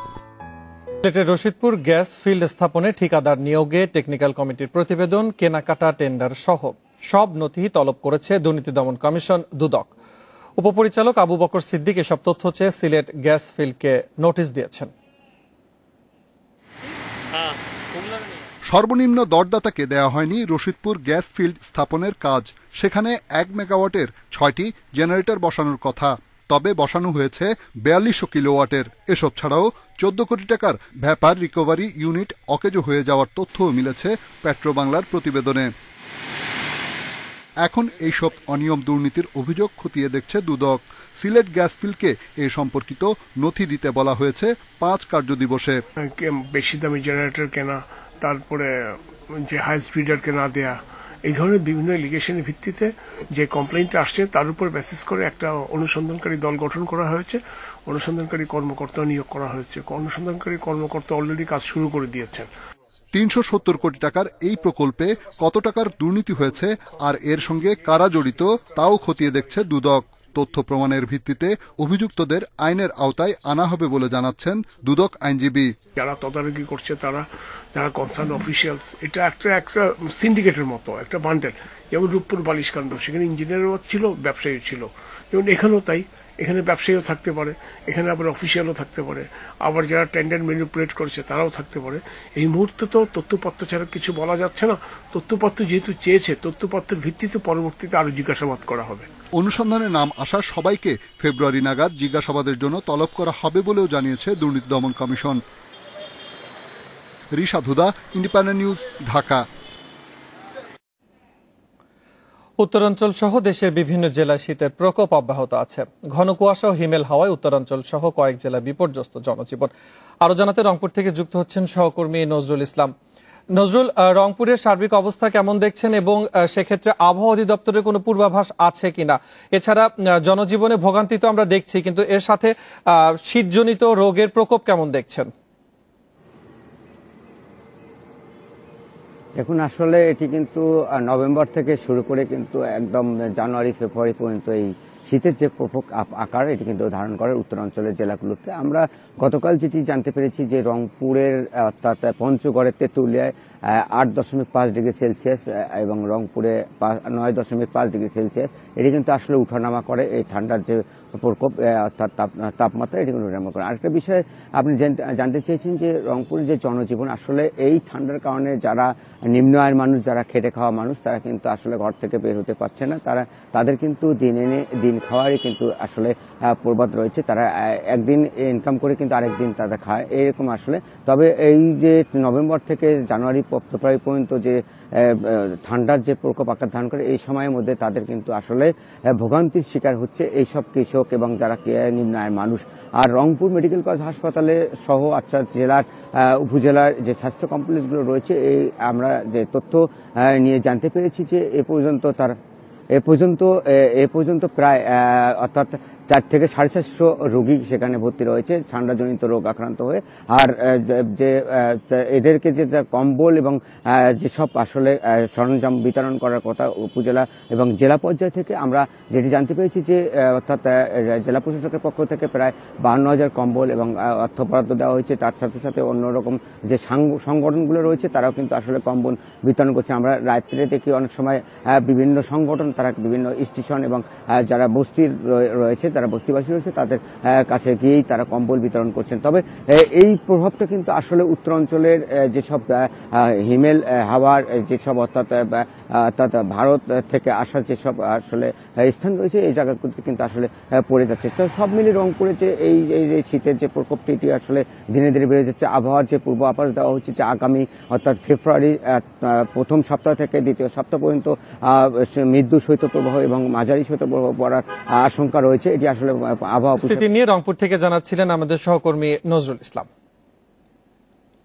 সিলেটের রশিদপুর গ্যাস ফিল্ড স্থাপনে ঠিকাদার নিয়োগে টেকনিক্যাল কমিটির প্রতিবেদন, কেনাকাটা, টেন্ডার সহ সব নথি তলব করেছে দুর্নীতি দমন কমিশন, দুদক। উপপরিচালক আবু বকর সিদ্দিক এসব তথ্য চেয়ে সিলেট গ্যাস ফিল্ডকে নোটিশ দিয়েছেন। সর্বনিম্ন দরদাতাকে দেয়া হয়নি রশিদপুর গ্যাস ফিল্ড স্থাপনের কাজ। সেখানে 1 মেগাওয়াটের 6টি জেনারেটর বসানোর কথা, তবে বসানো হয়েছে 4200 কিলোওয়াটের। এসব ছাড়াও 14 কোটি টাকার ভ্যাপার রিকভারি ইউনিট অকেজো হয়ে যাওয়ার তথ্যও মিলেছে পেট্রোবাংলার প্রতিবেদনে। এখন এইসব অনিয়ম দুর্নীতির অভিযোগ খতিয়ে দেখছে দুদক। সিলেট গ্যাস ফিল্ডকে এ সম্পর্কিত নথি দিতে বলা হয়েছে 5 কার্যদিবসে। বেশি দামি জেনারেটর কেনা, তারপরে যে হাই স্পিডার কেনা দেয়া, এই ধরনের বিভিন্ন এলিগেশনের ভিত্তিতে যে কমপ্লেইনটা আসছে তার উপর বেসিস করে একটা অনুসন্ধানকারী দল গঠন করা হয়েছে। অনুসন্ধানকারী কর্মকর্তা নিয়োগ করা হয়েছে। অনুসন্ধানকারী কর্মকর্তা অলরেডি কাজ শুরু করে দিয়েছেন। 370 কোটি টাকার এই প্রকল্পে কত টাকার দুর্নীতি হয়েছে আর এর সঙ্গে কারা জড়িত তাও খতিয়ে দেখছে দুদক। তথ্য প্রমাণের ভিত্তিতে অভিযুক্তদের আইনের আওতায় আনা হবে বলে জানাচ্ছেন দুদক আইনজীবী। যারা তদারকি করছে, যারা কনসার্ন অফিসিয়ালস, এটা একটা সিন্ডিকেটের মতো একটা বান্ডেল। যেমন রূপপুর বালিশ কাণ্ড, সেখানে ইঞ্জিনিয়ারও ছিল, ব্যবসায়ী ছিল। যেমন এখানেও তাই, এখানে ব্যবসায়ীও থাকতে পারে, এখানে আবার অফিসিয়ালও থাকতে পারে, আবার যারা টেন্ডার ম্যানিপুলেট করছে তারাও থাকতে পারে। এই মুহূর্তে তো তথ্যপত্র ছাড়া কিছু বলা যাচ্ছে না। তথ্যপত্র যেহেতু চেয়েছে, তথ্যপত্রের ভিত্তিতে পরবর্তীতে আরো জিজ্ঞাসাবাদ করা হবে। অনুসন্ধানে নাম আসা সবাইকে ফেব্রুয়ারি নাগাদ জিজ্ঞাসাবাদের জন্য তলব করা হবে বলেও জানিয়েছে দুর্নীতি দমন কমিশন। রিশাদ হুদা, ইন্ডিপেন্ডেন্ট নিউজ, ঢাকা। উত্তরাঞ্চল সহ দেশের বিভিন্ন জেলায় শীতের প্রকোপ অব্যাহত আছে। ঘন কুয়াশা ও হিমেল হাওয়ায় উত্তরাঞ্চল সহ কয়েক জেলা বিপর্যস্ত জনজীবন। আরো জানাতে রংপুর থেকে যুক্ত হচ্ছেন সহকর্মী নজরুল ইসলাম। নজরুল, রংপুরের সার্বিক অবস্থা কেমন দেখছেন এবং সেক্ষেত্রে আবহাওয়া অধিদপ্তরের কোনো পূর্বাভাস আছে কিনা? এছাড়া জনজীবনে ভোগান্তি তো আমরা দেখছি, কিন্তু এর সাথে শীতজনিত রোগের প্রকোপ কেমন দেখছেন? দেখুন, আসলে এটি কিন্তু নভেম্বর থেকে শুরু করে কিন্তু একদম জানুয়ারি ফেব্রুয়ারি পর্যন্ত এই শীতের যে প্রকোপ আকার এটি কিন্তু ধারণ করে উত্তরাঞ্চলের জেলাগুলোতে। আমরা গতকাল যেটি জানতে পেরেছি যে রংপুরের অর্থাৎ পঞ্চগড়ের তেঁতুলিয়ায় 8.5 ডিগ্রি সেলসিয়াস এবং রংপুরে 9.5 ডিগ্রি সেলসিয়াস এটি কিন্তু আসলে উঠানামা করে। এই ঠান্ডার যে প্রকোপ অর্থাৎ তাপমাত্রা এটি কিন্তু উঠানামা করে। আরেকটা বিষয় আপনি জানতে চেয়েছেন যে রংপুরের যে জনজীবন, আসলে এই ঠান্ডার কারণে যারা নিম্ন আয়ের মানুষ, যারা খেটে খাওয়া মানুষ, তারা কিন্তু আসলে ঘর থেকে বের হতে পারছে না। তাদের কিন্তু দিন এনে দিন খাওয়ারই কিন্তু আসলে প্রবাদ রয়েছে। তারা একদিন ইনকাম করে কিন্তু আরেকদিন তারা খায়, এরকম আসলে। তবে এই যে নভেম্বর থেকে জানুয়ারি ফেব্রুয়ারি পর্যন্ত যে ঠান্ডার যে প্রকোপ আকার ধারণ করে, এই সময়ের মধ্যে তাদের কিন্তু আসলে ভোগান্তির শিকার হচ্ছে এইসব কৃষক এবং যারা নিম্ন আয়ের মানুষ। আর রংপুর মেডিকেল কলেজ হাসপাতালে সহ জেলার উপজেলার যে স্বাস্থ্য কমপ্লেক্সগুলো রয়েছে, এই আমরা যে তথ্য নিয়ে জানতে পেরেছি যে এ পর্যন্ত প্রায় অর্থাৎ 4 থেকে 450 রোগী সেখানে ভর্তি রয়েছে ঠান্ডাজনিত রোগ আক্রান্ত হয়ে। আর যে এদেরকে যে কম্বল এবং যেসব আসলে সরঞ্জাম বিতরণ করার কথা উপজেলা এবং জেলা পর্যায় থেকে আমরা যেটি জানতে পেরেছি যে অর্থাৎ জেলা প্রশাসকের পক্ষ থেকে প্রায় 52,000 কম্বল এবং অর্থ বরাদ্দ দেওয়া হয়েছে। তার সাথে সাথে অন্যরকম যে সংগঠনগুলো রয়েছে তারাও কিন্তু আসলে কম্বল বিতরণ করছে। আমরা রাত্রে দেখি অনেক সময় বিভিন্ন সংগঠন তারা বিভিন্ন স্টেশন এবং যারা বস্তির রয়েছে, যারা বস্তিবাসী রয়েছে, তাদের কাছে গিয়েই তারা কম্বল বিতরণ করছেন। তবে এই প্রভাবটা কিন্তু আসলে উত্তরাঞ্চলের যেসব হিমেল হাওয়ার যেসব অর্থাৎ ভারত থেকে আসা যেসব আসলে স্থান রয়েছে, এই জায়গাগুলোতে কিন্তু আসলে পড়ে যাচ্ছে। তো সব মিলিয়ে রংপুরে যে এই যে শীতের যে প্রকোপটি এটি আসলে ধীরে ধীরে বেড়ে যাচ্ছে। আবহাওয়ার যে পূর্বাভাস দেওয়া হচ্ছে যে আগামী অর্থাৎ ফেব্রুয়ারি প্রথম সপ্তাহ থেকে দ্বিতীয় সপ্তাহ পর্যন্ত মৃদু শৈত্যপ্রবাহ এবং মাঝারি শৈত্যপ্রবাহ পড়ার আশঙ্কা রয়েছে। এটি আসলে আবহাওয়া পরিস্থিতি নিয়ে রংপুর থেকে জানাচ্ছিলেন আমাদের সহকর্মী নজরুল ইসলাম।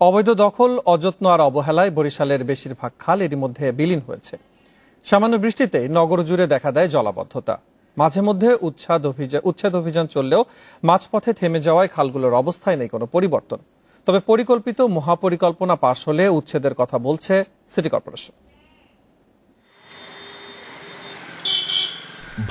অবৈধ দখল, অযত্ন আর অবহেলায় বরিশালের বেশিরভাগ খাল এরই মধ্যে বিলীন হয়েছে। সামান্য বৃষ্টিতে নগর জুড়ে দেখা দেয় জলাবদ্ধতা। মাঝে মধ্যে উচ্ছেদ অভিযান চললেও মাঝপথে থেমে যাওয়ায় খালগুলোর অবস্থায় নেই কোনো পরিবর্তন। তবে পরিকল্পিত মহাপরিকল্পনা পাশ হলে উচ্ছেদের কথা বলছে সিটি কর্পোরেশন।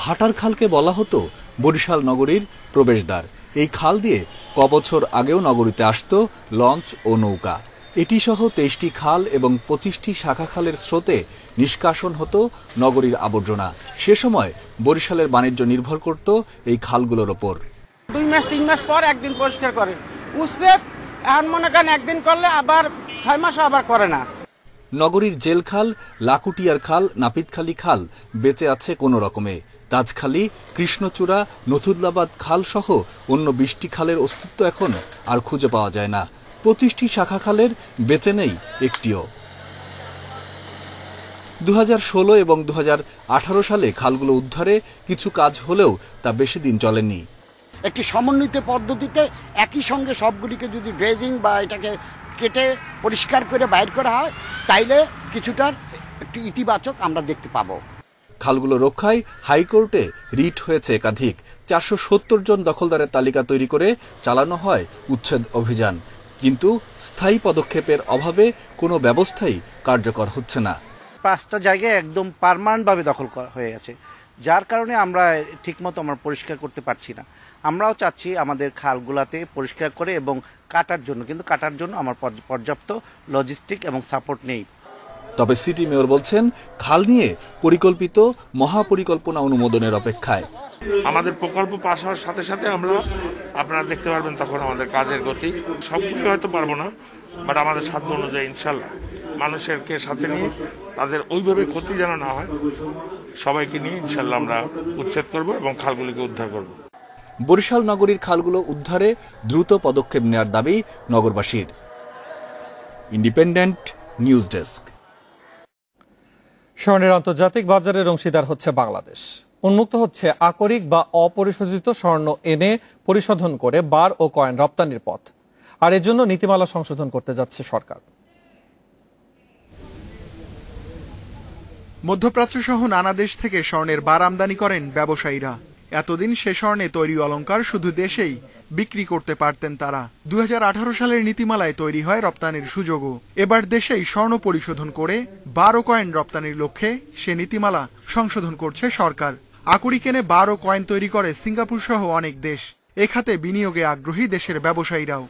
ভাটার খালকে বলা হতো বরিশাল নগরীর প্রবেশদ্বার। এই খাল দিয়ে কবছর আগেও নগরীতে আসতো লঞ্চ ও নৌকা। এটি সহ 23টি খাল এবং 25টি শাখা খালের স্রোতে নিষ্কাশন হতো নগরীর আবর্জনা। সে সময় বরিশালের বাণিজ্য নির্ভর করত এই খালগুলোর ওপর। 2 মাস 3 মাস পর একদিন পরিষ্কার করে উচ্ছেদ, এখন মনে করেন একদিন করলে আবার 6 মাস আবার করে না। নগরীর জেলখাল, লাকুটিয়ার খাল, নাপিতখালী খাল বেঁচে আছে কোনো রকমে। তাজখালী, কৃষ্ণচূড়া, নথুল্লাবাদ খাল সহ অন্য 20টি খালের অস্তিত্ব এখন আর খুঁজে পাওয়া যায় না। 25টি শাখা খালের বেঁচে নেই একটিও। 2016 এবং 2018 সালে খালগুলো উদ্ধারে কিছু কাজ হলেও তা বেশি দিন চলেনি। একটি সমন্বিত পদ্ধতিতে একই সঙ্গে সবগুলিকে যদি ড্রেজিং বা এটাকে কেটে পরিষ্কার করে বাইর করা হয়, তাইলে কিছুটার একটি ইতিবাচক আমরা দেখতে পাবো। খালগুলো রক্ষায় হাইকোর্টে রিট হয়েছে একাধিক। 470 জন দখলদারের তালিকা তৈরি করে চালানো হয় উচ্ছেদ অভিযান, কিন্তু স্থায়ী পদক্ষেপের অভাবে কোনো ব্যবস্থাই কার্যকর হচ্ছে না। 5টা জায়গায় একদম পার্মানেন্ট ভাবে দখল হয়ে গেছে। যার কারণে আমরা ঠিকমতো আমরা পরিষ্কার করতে পারছি না। আমরাও চাচ্ছি আমাদের খালগুলাতে পরিষ্কার করে এবং কাটার জন্য, কিন্তু কাটার জন্য আমার পর্যাপ্ত লজিস্টিক এবং সাপোর্ট নেই। তবে সিটি মেয়র বলছেন খাল নিয়ে পরিকল্পিত মহাপরিকল্পনা অনুমোদনের অপেক্ষায়। আমাদের প্রকল্প পাশ হওয়ার সাথে সাথে আমরা আপনারা দেখতে পারবেন তখন আমাদের কাজের গতি। সবগুলো হয়তো পারবো না, বাট আমাদের সাধ্য অনুযায়ী ইনশাল্লাহ মানুষেরকে সাথে নিয়ে তাদের ওইভাবে ক্ষতি যেন না হয় সবাইকে নিয়ে ইনশাল্লাহ আমরা উচ্ছেদ করব এবং খালগুলিকে উদ্ধার করব। বরিশাল নগরীর খালগুলো উদ্ধারে দ্রুত পদক্ষেপ নেওয়ার দাবি নগরবাসীর। Independent news desk. স্বর্ণের আন্তর্জাতিক বাজারের অংশীদার হচ্ছে বাংলাদেশ। উন্মুক্ত হচ্ছে আকরিক বা অপরিশোধিত স্বর্ণ এনে পরিশোধন করে বার ও কয়েন রপ্তানির পথ। আর এর জন্য নীতিমালা সংশোধন করতে যাচ্ছে সরকার। মধ্যপ্রাচ্য সহ নানা দেশ থেকে স্বর্ণের বার আমদানি করেন ব্যবসায়ীরা। এতদিন সে স্বর্ণে তৈরি অলংকার শুধু দেশেই বিক্রি করতে পারতেন তারা। 2018 সালের নীতিমালায় তৈরি হয় রপ্তানির সুযোগও। এবার দেশেই স্বর্ণ পরিশোধন করে বার ও কয়েন রপ্তানির লক্ষ্যে সে নীতিমালা সংশোধন করছে সরকার। আকরিক এনে বার ও কয়েন তৈরি করে সিঙ্গাপুর সহ অনেক দেশ। এ খাতে বিনিয়োগে আগ্রহী দেশের ব্যবসায়ীরাও।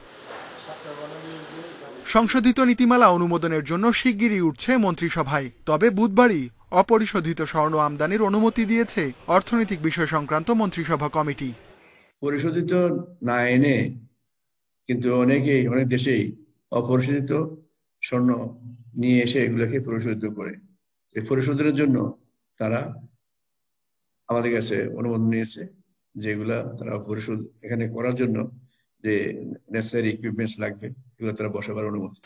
সংশোধিত নীতিমালা অনুমোদনের জন্য শিগগিরই উঠছে মন্ত্রিসভায়। তবে বুধবারই অপরিশোধিত স্বর্ণ আমদানির অনুমতি দিয়েছে অর্থনৈতিক বিষয় সংক্রান্ত মন্ত্রিসভা কমিটি। পরিশোধিত না এনে কিন্তু অনেক দেশেই অপরিশোধিত স্বর্ণ নিয়ে এসে এগুলোকে পরিশোধিত করে। এই পরিশোধনের জন্য তারা আমাদের কাছে অনুমোদন নিয়েছে, যেগুলা তারা পরিশোধ এখানে করার জন্য যে নেসেসারি ইকুইপমেন্টস লাগবে এগুলো তারা বসাবার অনুমতি।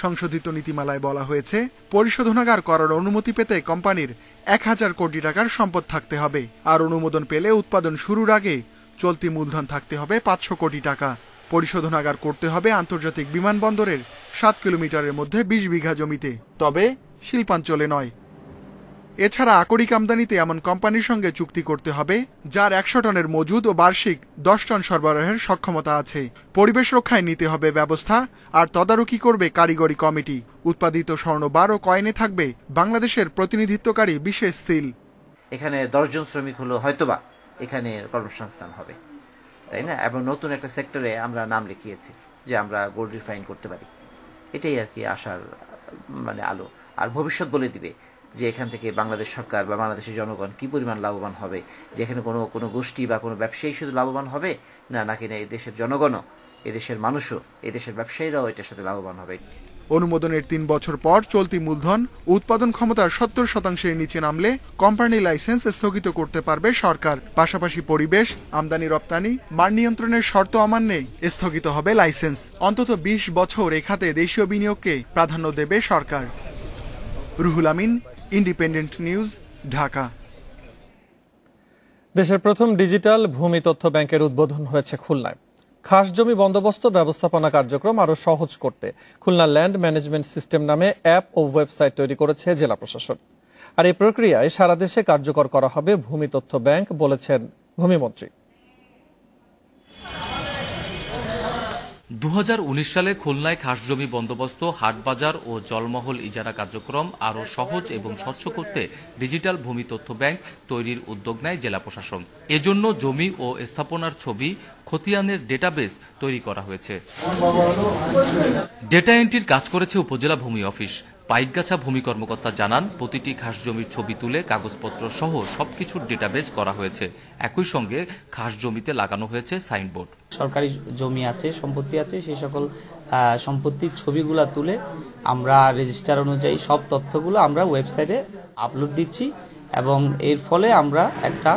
সংশোধিত নীতিমালায় বলা হয়েছে পরিশোধনাগার করার অনুমতি পেতে কোম্পানির 1000 কোটি টাকার সম্পদ থাকতে হবে। আর অনুমোদন পেলে উৎপাদন শুরুর আগে চলতি মূলধন থাকতে হবে 500 কোটি টাকা। পরিশোধনাগার করতে হবে আন্তর্জাতিক বিমানবন্দরের 7 কিলোমিটারের মধ্যে 20 বিঘা জমিতে, তবে শিল্পাঞ্চলে নয়। এছাড়া আকরিক আমদানিতে এমন কোম্পানির সঙ্গে চুক্তি করতে হবে যার 100 টনের মজুদ ও বার্ষিক 10 টন সরবরাহের সক্ষমতা আছে। পরিবেশ রক্ষায় নিতে হবে ব্যবস্থা, আর তদারকি করবে কারিগরি কমিটি। উৎপাদিত স্বর্ণ বার ও কয়েনে থাকবে বাংলাদেশের প্রতিনিধিত্বকারী বিশেষ সিল। এখানে 10 জন শ্রমিক হলো হয়তোবা এখানে কর্মসংস্থান হবে, তাই না? এবং নতুন একটা সেক্টরে আমরা নাম লিখিয়েছি যে আমরা গোল্ড রিফাইন করতে পারি। এটাই আর কি আশার আলো। আর ভবিষ্যৎ বলে দিবে যে এখান থেকে বাংলাদেশ সরকার বা বাংলাদেশের জনগণ কি পরিমাণ লাভবান হবে, যে এখানে কোনো গোষ্ঠী বা কোনো ব্যবসায়ী শুধু লাভবান হবে নাকি না এই দেশের জনগণও, এই দেশের মানুষও, এই দেশের ব্যবসায়ীরাও এটার সাথে লাভবান হবে। অনুমোদনের 3 বছর পর চলতি মূলধন উৎপাদন ক্ষমতার 70% নিচে নামলে কোম্পানি লাইসেন্স স্থগিত করতে পারবে সরকার। পাশাপাশি পরিবেশ, আমদানি রপ্তানি, মান নিয়ন্ত্রণের শর্ত অমান্যে স্থগিত হবে লাইসেন্স। অন্তত 20 বছর এ খাতে দেশীয় বিনিয়োগকে প্রাধান্য দেবে সরকার। Ruhul Amin, independent News, Dhaka. দেশের প্রথম ডিজিটাল ভূমি তথ্য ব্যাংকের উদ্বোধন হয়েছে খুলনায়। খাস জমি বন্দোবস্ত ব্যবস্থাপনা কার্যক্রম আরো সহজ করতে খুলনা ল্যান্ড ম্যানেজমেন্ট সিস্টেম নামে অ্যাপ ও ওয়েবসাইট তৈরি করেছে জেলা প্রশাসন। আর এই প্রক্রিয়ায় সারা দেশে কার্যকর করা হবে ভূমি তথ্য ব্যাংক, বলেছেন ভূমিমন্ত্রী। 2019 সালে খুলনায় খাস জমি বন্দোবস্ত, হাটবাজার ও জলমহল ইজারা কার্যক্রম আরও সহজ এবং স্বচ্ছ করতে ডিজিটাল ভূমি তথ্য ব্যাংক তৈরির উদ্যোগ নেয় জেলা প্রশাসন। এজন্য জমি ও স্থাপনার ছবি, খতিয়ানের ডেটাবেস তৈরি করা হয়েছে। ডেটা এন্ট্রির কাজ করেছে উপজেলা ভূমি অফিস। পাইকগাছা ভূমি কর্মকর্তা জানান, প্রতিটি খাস জমির ছবি তুলে কাগজপত্র সহ সবকিছুর ডেটাবেস করা হয়েছে। একই সঙ্গে খাস জমিতে লাগানো হয়েছে সাইনবোর্ড। সরকারি জমি আছে, সম্পত্তি আছে, সেই সকল সম্পত্তির ছবিগুলা তুলে আমরা রেজিস্টার অনুযায়ী সব তথ্যগুলো আমরা ওয়েবসাইটে আপলোড দিচ্ছি এবং এর ফলে আমরা একটা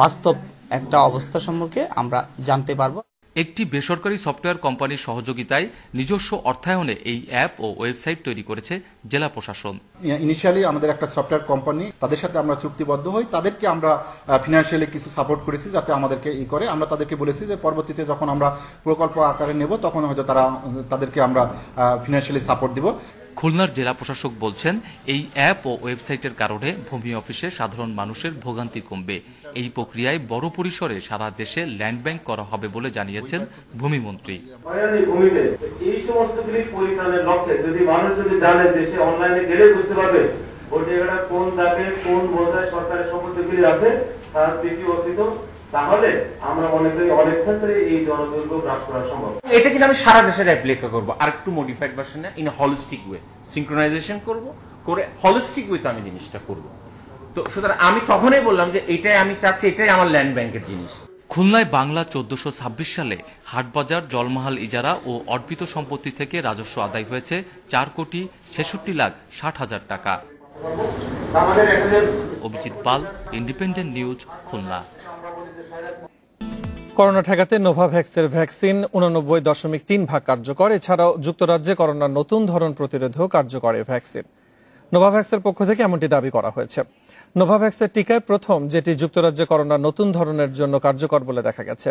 বাস্তব একটা অবস্থা সম্পর্কে আমরা জানতে পারবো। একটি বেসরকারি সফটওয়্যার কোম্পানির সহযোগিতায় নিজস্ব অর্থায়নে এই অ্যাপ ও ওয়েবসাইট তৈরি করেছে জেলা প্রশাসন। ইনিশিয়ালি আমাদের একটা সফটওয়্যার কোম্পানি, তাদের সাথে আমরা চুক্তিবদ্ধ হই, তাদেরকে আমরা ফিনান্সিয়ালি কিছু সাপোর্ট করেছি যাতে আমাদেরকে করে। আমরা তাদেরকে বলেছি যে পরবর্তীতে যখন আমরা প্রকল্প আকারে নেব তখন হয়তো তাদেরকে আমরা ফিনান্সিয়ালি সাপোর্ট দিব। খুলনার জেলা প্রশাসক বলছেন, এই অ্যাপ ও ওয়েবসাইটের কারণে ভূমি অফিসে সাধারণ মানুষের ভোগান্তি কমবে। এই প্রক্রিয়ায় বড় পরিসরে সারা দেশে ল্যান্ড ব্যাংক করা হবে বলে জানিয়েছেন ভূমিমন্ত্রী। ভূমিতে এই সমস্ত জিনিস পরিত্রাণের লক্ষ্যে যদি মানুষ জানে যে সে অনলাইনে গেলে বুঝতে পারবে ওই জায়গাটা কোন দাগে কোন বোঝায় সরকারি সম্পত্তিগুলি আছে তার দিকে অর্পিত, তাহলে আমরা মনে করি অনেক ক্ষেত্রে এই জনদৈর্ঘ্য হ্রাস করা সম্ভব। এটা কিন্তু আমি সারা দেশে অ্যাপ্লিকা করবো, আর একটু মডিফাইড ভার্সনে ইন হলিস্টিক ওয়ে সিনক্রোনাইজেশন করে হলিস্টিক ওয়েতে আমি জিনিসটা করব। তো সুতরাং আমি তখনই বললাম যে এটাই আমি চাচ্ছি, এটাই আমার ল্যান্ড ব্যাংকের জিনিস। খুলনায় বাংলা 1426 সালে হাটবাজার, জলমহল ইজারা ও অর্পিত সম্পত্তি থেকে রাজস্ব আদায় হয়েছে 4,66,60,000 টাকা। অভিজিৎ পাল, ইন্ডিপেন্ডেন্ট নিউজ, খুলনা। করোনা ঠেকাতে নোভাভ্যাক্সের ভ্যাকসিন 89.3 ভাগ কার্যকর। এছাড়াও যুক্তরাজ্যে করোনার নতুন ধরন প্রতিরোধেও কার্যকর এই ভ্যাকসিন। নোভাভ্যাক্সের পক্ষ থেকে এমনটি দাবি করা হয়েছে। নোভাভ্যাক্সের টিকায় প্রথম যেটি যুক্তরাজ্যে করোনার নতুন ধরনের জন্য কার্যকর বলে দেখা গেছে।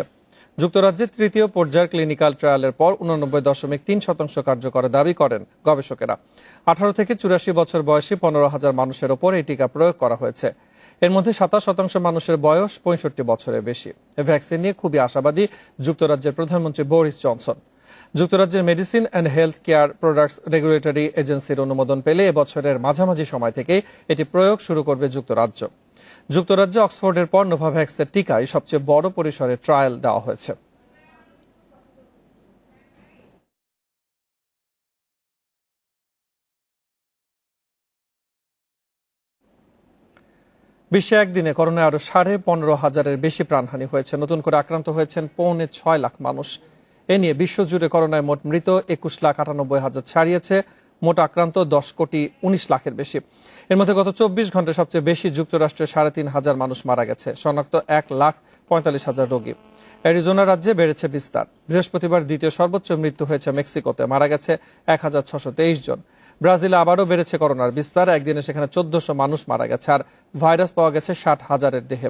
যুক্তরাজ্যে তৃতীয় পর্যায়ের ক্লিনিক্যাল ট্রায়ালের পর 89.3% কার্যকর দাবি করেন গবেষকেরা। 18 থেকে 84 বছর বয়সী 15,000 মানুষের ওপর এই টিকা প্রয়োগ করা হয়েছে। এর মধ্যে 27% মানুষের বয়স 65 বছরের বেশি। এই ভ্যাকসিন নিয়ে খুবই আশাবাদী যুক্তরাজ্যের প্রধানমন্ত্রী বরিস জনসন। যুক্তরাজ্যের medicine and health care products regulatory এজেন্সির অনুমোদন পেলে এবছরের মাঝামাঝি সময় থেকে এটি প্রয়োগ শুরু করবে যুক্তরাজ্য। যুক্তরাজ্যে অক্সফোর্ডের পর নোভাভ্যাক্সের টিকায় সবচেয়ে বড় পরিসরে ট্রায়াল দেওয়া হয়েছে। বিশ্বে একদিনে করোনায় আরো 15,500-এর বেশি প্রাণহানি হয়েছে। নতুন করে আক্রান্ত হয়েছেন 6.25 লাখ মানুষ। এ নিয়ে বিশ্বজুড়ে করোনায় মোট মৃত 21,98,000 ছাড়িয়েছে। মোট আক্রান্ত 10,19,00,000-এর বেশি। এর মধ্যে গত 24 ঘন্টায় সবচেয়ে বেশি যুক্তরাষ্ট্রে 3,500 মানুষ মারা গেছে। শনাক্ত 1,45,000 রোগী। অ্যারিজোনা রাজ্যে বেড়েছে বিস্তার। বৃহস্পতিবার দ্বিতীয় সর্বোচ্চ মৃত্যু হয়েছে মেক্সিকোতে, মারা গেছে 1,623 জন। ব্রাজিলে আবারও বেড়েছে করোনার বিস্তার। একদিনে সেখানে 1,400 মানুষ মারা গেছে, আর ভাইরাস পাওয়া গেছে 60,000-এর দেহে।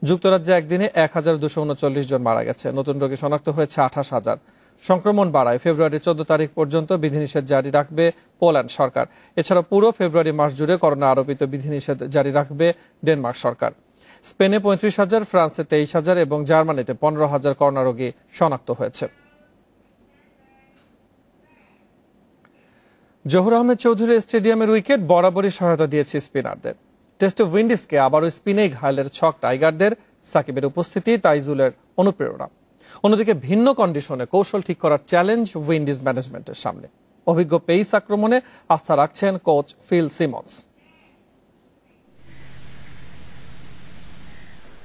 যুক্তরাজ্যে একদিনে 1,239 জন মারা গেছে। নতুন রোগী শনাক্ত হয়েছে 28,000। সংক্রমণ বাড়ায় ফেব্রুয়ারি 14 তারিখ পর্যন্ত বিধিনিষেধ জারি রাখবে পোল্যান্ড সরকার। এছাড়া পুরো ফেব্রুয়ারি মাস জুড়ে করোনা আরোপিত বিধিনিষেধ জারি রাখবে ডেনমার্ক সরকার। স্পেনে 35,000, ফ্রান্সে 23,000 এবং জার্মানিতে 15,000 করোনা রোগী শনাক্ত হয়েছে। জহুর আহমেদ চৌধুরী স্টেডিয়ামের উইকেট বরাবরই সহায়তা দিয়েছে স্পিনারদের। টেস্টে উইন্ডিজকে আবারও স্পিনেই ঘায়েলের ছক টাইগারদের। সাকিবের উপস্থিতি তাইজুলের অনুপ্রেরণা। অন্যদিকে ভিন্ন কন্ডিশনে কৌশল ঠিক করার চ্যালেঞ্জ উইন্ডিজ ম্যানেজমেন্টের সামনে। অভিজ্ঞ পেস আক্রমণে আস্থা রাখছেন coach Phil Simmons.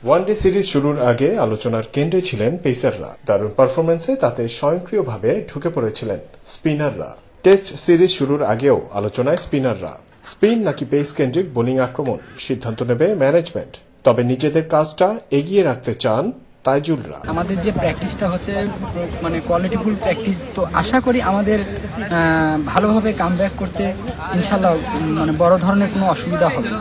One day series শুরুর আগে আলোচনার কেন্দ্রে ছিলেন পেসাররা। দারুণ পারফরমেন্সে তাতে স্বয়ংক্রিয়ভাবে ঢুকে পড়েছিলেন স্পিনাররা। টেস্ট সিরিজ শুরুর আগেও আলোচনায় স্পিনাররা। স্পিন নাকি পেস কেন্দ্রিক বোলিং আক্রমণ সিদ্ধান্ত নেবে ম্যানেজমেন্ট। তবে নিজেদের কাজটা এগিয়ে রাখতে চান তাইজুলরা। আমাদের যে প্র্যাকটিসটা হচ্ছে মানে কোয়ালিটিফুল প্র্যাকটিস, তো আশা করি আমাদের ভালোভাবে কামব্যাক করতে ইনশাল্লাহ মানে বড় ধরনের কোনো অসুবিধা হবে না।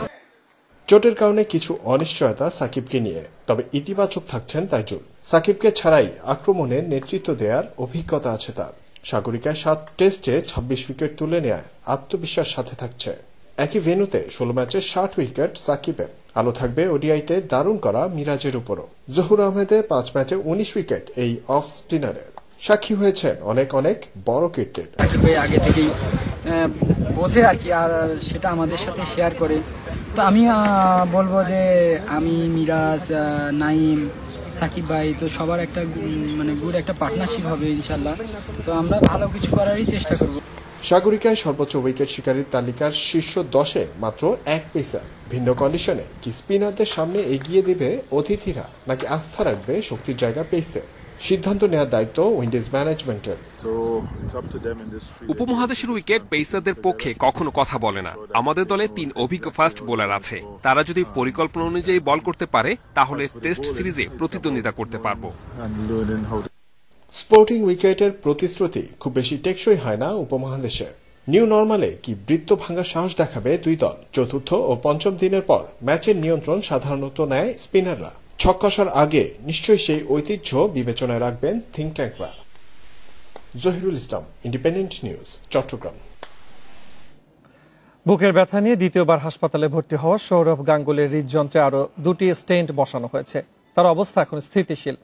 চোটের কারণে কিছু অনিশ্চয়তা সাকিবকে নিয়ে, তবে ইতিবাচক থাকছেন তাইজুল। সাকিবকে ছাড়াই আক্রমণের নেতৃত্ব দেওয়ার অভিজ্ঞতা আছে তার। সাগরিকায় 7 টেস্টে 26 উইকেট তুলে নেয় আত্মবিশ্বাস সাথে থাকছে। একই ভেন্যুতে 16 ম্যাচে 60 উইকেট সাকিবের। আলো থাকবে ওডিআইতে দারুণ করা মিরাজের উপরও। জহুর আহমেদে 5 ম্যাচে 19 উইকেট এই অফ স্পিনারের। সাক্ষী হয়েছেন অনেক অনেক বড় কীর্তির। আগে থেকেই বোঝে আর কি, আর সেটা আমাদের সাথে শেয়ার করে। তো আমি বলবো যে আমি, মিরাজ, নাইম, সাকিব ভাই, তো সবার একটা মানে গুড একটা পার্টনারশিপ হবে ইনশাল্লাহ। তো আমরা ভালো কিছু করারই চেষ্টা করব। সাগরিকায় সর্বোচ্চ উইকেট শিকারীর তালিকার শীর্ষ 10-এ মাত্র 1 পেসার। ভিন্ন কন্ডিশনে কি স্পিনারদের সামনে এগিয়ে দেবে অতিথিরা, নাকি আস্থা রাখবে শক্তির জায়গা পেসে? সিদ্ধান্ত নেওয়ার দায়িত্ব উইন্ডিজ ম্যানেজমেন্টের। উপমহাদেশের উইকেট পেসারদের পক্ষে কখনো কথা বলে না। আমাদের দলে 3 অভিজ্ঞ ফাস্ট বোলার আছে। তারা যদি পরিকল্পনা অনুযায়ী বল করতে পারে তাহলে টেস্ট সিরিজে প্রতিদ্বন্দ্বিতা করতে পারবো। স্পোর্টিং উইকেটের প্রতিশ্রুতি খুব বেশি টেকসই হয় না উপমহাদেশে। নিউ নর্মালে কি বৃত্ত ভাঙার সাহস দেখাবে দুই দল? চতুর্থ ও পঞ্চম দিনের পর ম্যাচের নিয়ন্ত্রণ সাধারণত নেয় স্পিনাররা। ছক কষার আগে নিশ্চয়ই সেই ঐতিহ্য বিবেচনায় রাখবেন থিঙ্ক ট্যাঙ্করা। জহিরুল ইসলাম, ইন্ডিপেন্ডেন্ট নিউজ, চট্টগ্রাম। বুকের ব্যথা নিয়ে দ্বিতীয়বার হাসপাতালে ভর্তি হওয়া সৌরভ গাঙ্গুলির হৃদযন্ত্রে আরও 2টি স্টেন্ট বসানো হয়েছে। তার অবস্থা এখন স্থিতিশীল।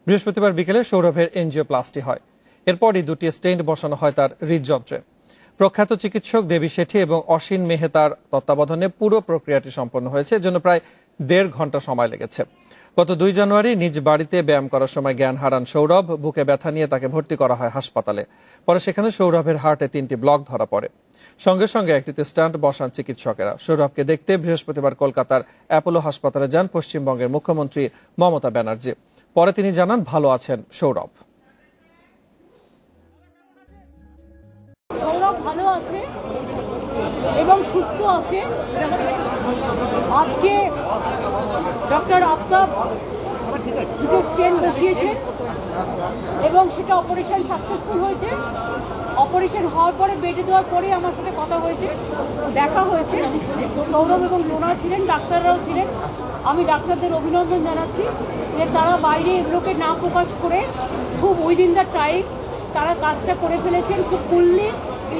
বৃহস্পতিবার বিকেলে সৌরভের এনজিওপ্লাস্টি হয়। এরপরই 2টি স্টেন্ট বসানো হয় তার হৃদযন্ত্রে। প্রখ্যাত চিকিৎসক দেবী শেঠি এবং অসীন মেহতার তত্ত্বাবধানে পুরো প্রক্রিয়াটি সম্পন্ন হয়েছে, এর জন্য প্রায় 1.5 ঘন্টা সময় লেগেছে। গত 2 জানুয়ারি নিজ বাড়িতে ব্যায়াম করার সময় জ্ঞান হারান সৌরভ। বুকে ব্যথা নিয়ে তাকে ভর্তি করা হয় হাসপাতালে। পরে সেখানে সৌরভের হার্টে 3টি ব্লক ধরা পড়ে। সঙ্গে সঙ্গে একটিতে স্ট্যান্ট বসান চিকিৎসকেরা। সৌরভকে দেখতে বৃহস্পতিবার কলকাতার অ্যাপোলো হাসপাতালে যান পশ্চিমবঙ্গের মুখ্যমন্ত্রী মমতা ব্যানার্জি। পরে তিনি জানান ভালো আছেন সৌরভ। সৌরভ ভালো আছে এবং সুস্থ আছে। আজকে ডক্টর আফতাব দুটো স্টেন বসিয়েছেন এবং সেটা অপারেশন সাকসেসফুল হয়েছে। অপারেশন হওয়ার পরে বেডে দেওয়ার পরে আমার সাথে কথা হয়েছে, দেখা হয়েছে। সৌরভ এবং লোনা ছিলেন, ডাক্তাররাও ছিলেন। আমি ডাক্তারদের অভিনন্দন জানাচ্ছি যে তারা বাইরে এগুলোকে না প্রকাশ করে খুব উইদিন দ্য টাইম তারা কাজটা করে ফেলেছেন, খুব কুললি,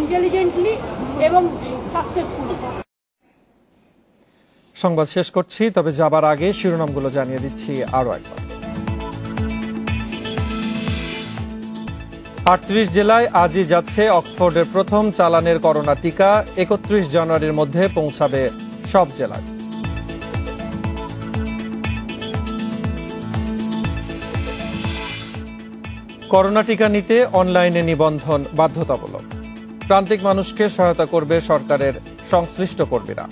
ইন্টেলিজেন্টলি এবং সাকসেসফুলি। সংবাদ শেষ করছি, তবে যাবার আগে শিরোনামগুলো জানিয়ে দিচ্ছি আরো একবার। 38 জেলায় আজই যাচ্ছে অক্সফোর্ডের প্রথম চালানের করোনা টিকা। 31 জানুয়ারির মধ্যে পৌঁছাবে সব জেলায়। করোনা টিকা নিতে অনলাইনে নিবন্ধন বাধ্যতামূলক। প্রান্তিক মানুষকে সহায়তা করবে সরকারের সংশ্লিষ্ট কর্মীরা।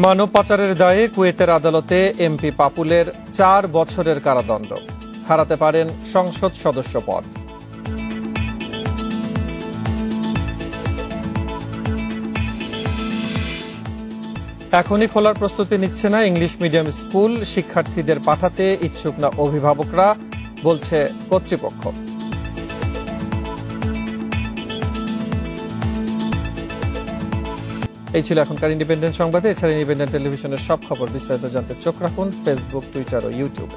মানব পাচারের দায়ে কুয়েতের আদালতে এমপি পাপুলের 4 বছরের কারাদণ্ড। হারাতে পারেন সংসদ সদস্য পদ। এখনই খোলার প্রস্তুতি নিচ্ছে না ইংলিশ মিডিয়াম স্কুল। শিক্ষার্থীদের পাঠাতে ইচ্ছুক না অভিভাবকরা, বলছে কর্তৃপক্ষ। এই ছিল এখনকার ইন্ডিপেন্ডেন্ট সংবাদে। এছাড়া ইন্ডিপেন্ডেন্ট টেলিভিশনের সব খবর বিস্তারিত জানতে চোখ রাখুন ফেসবুক, টুইটার ও ইউটিউবে।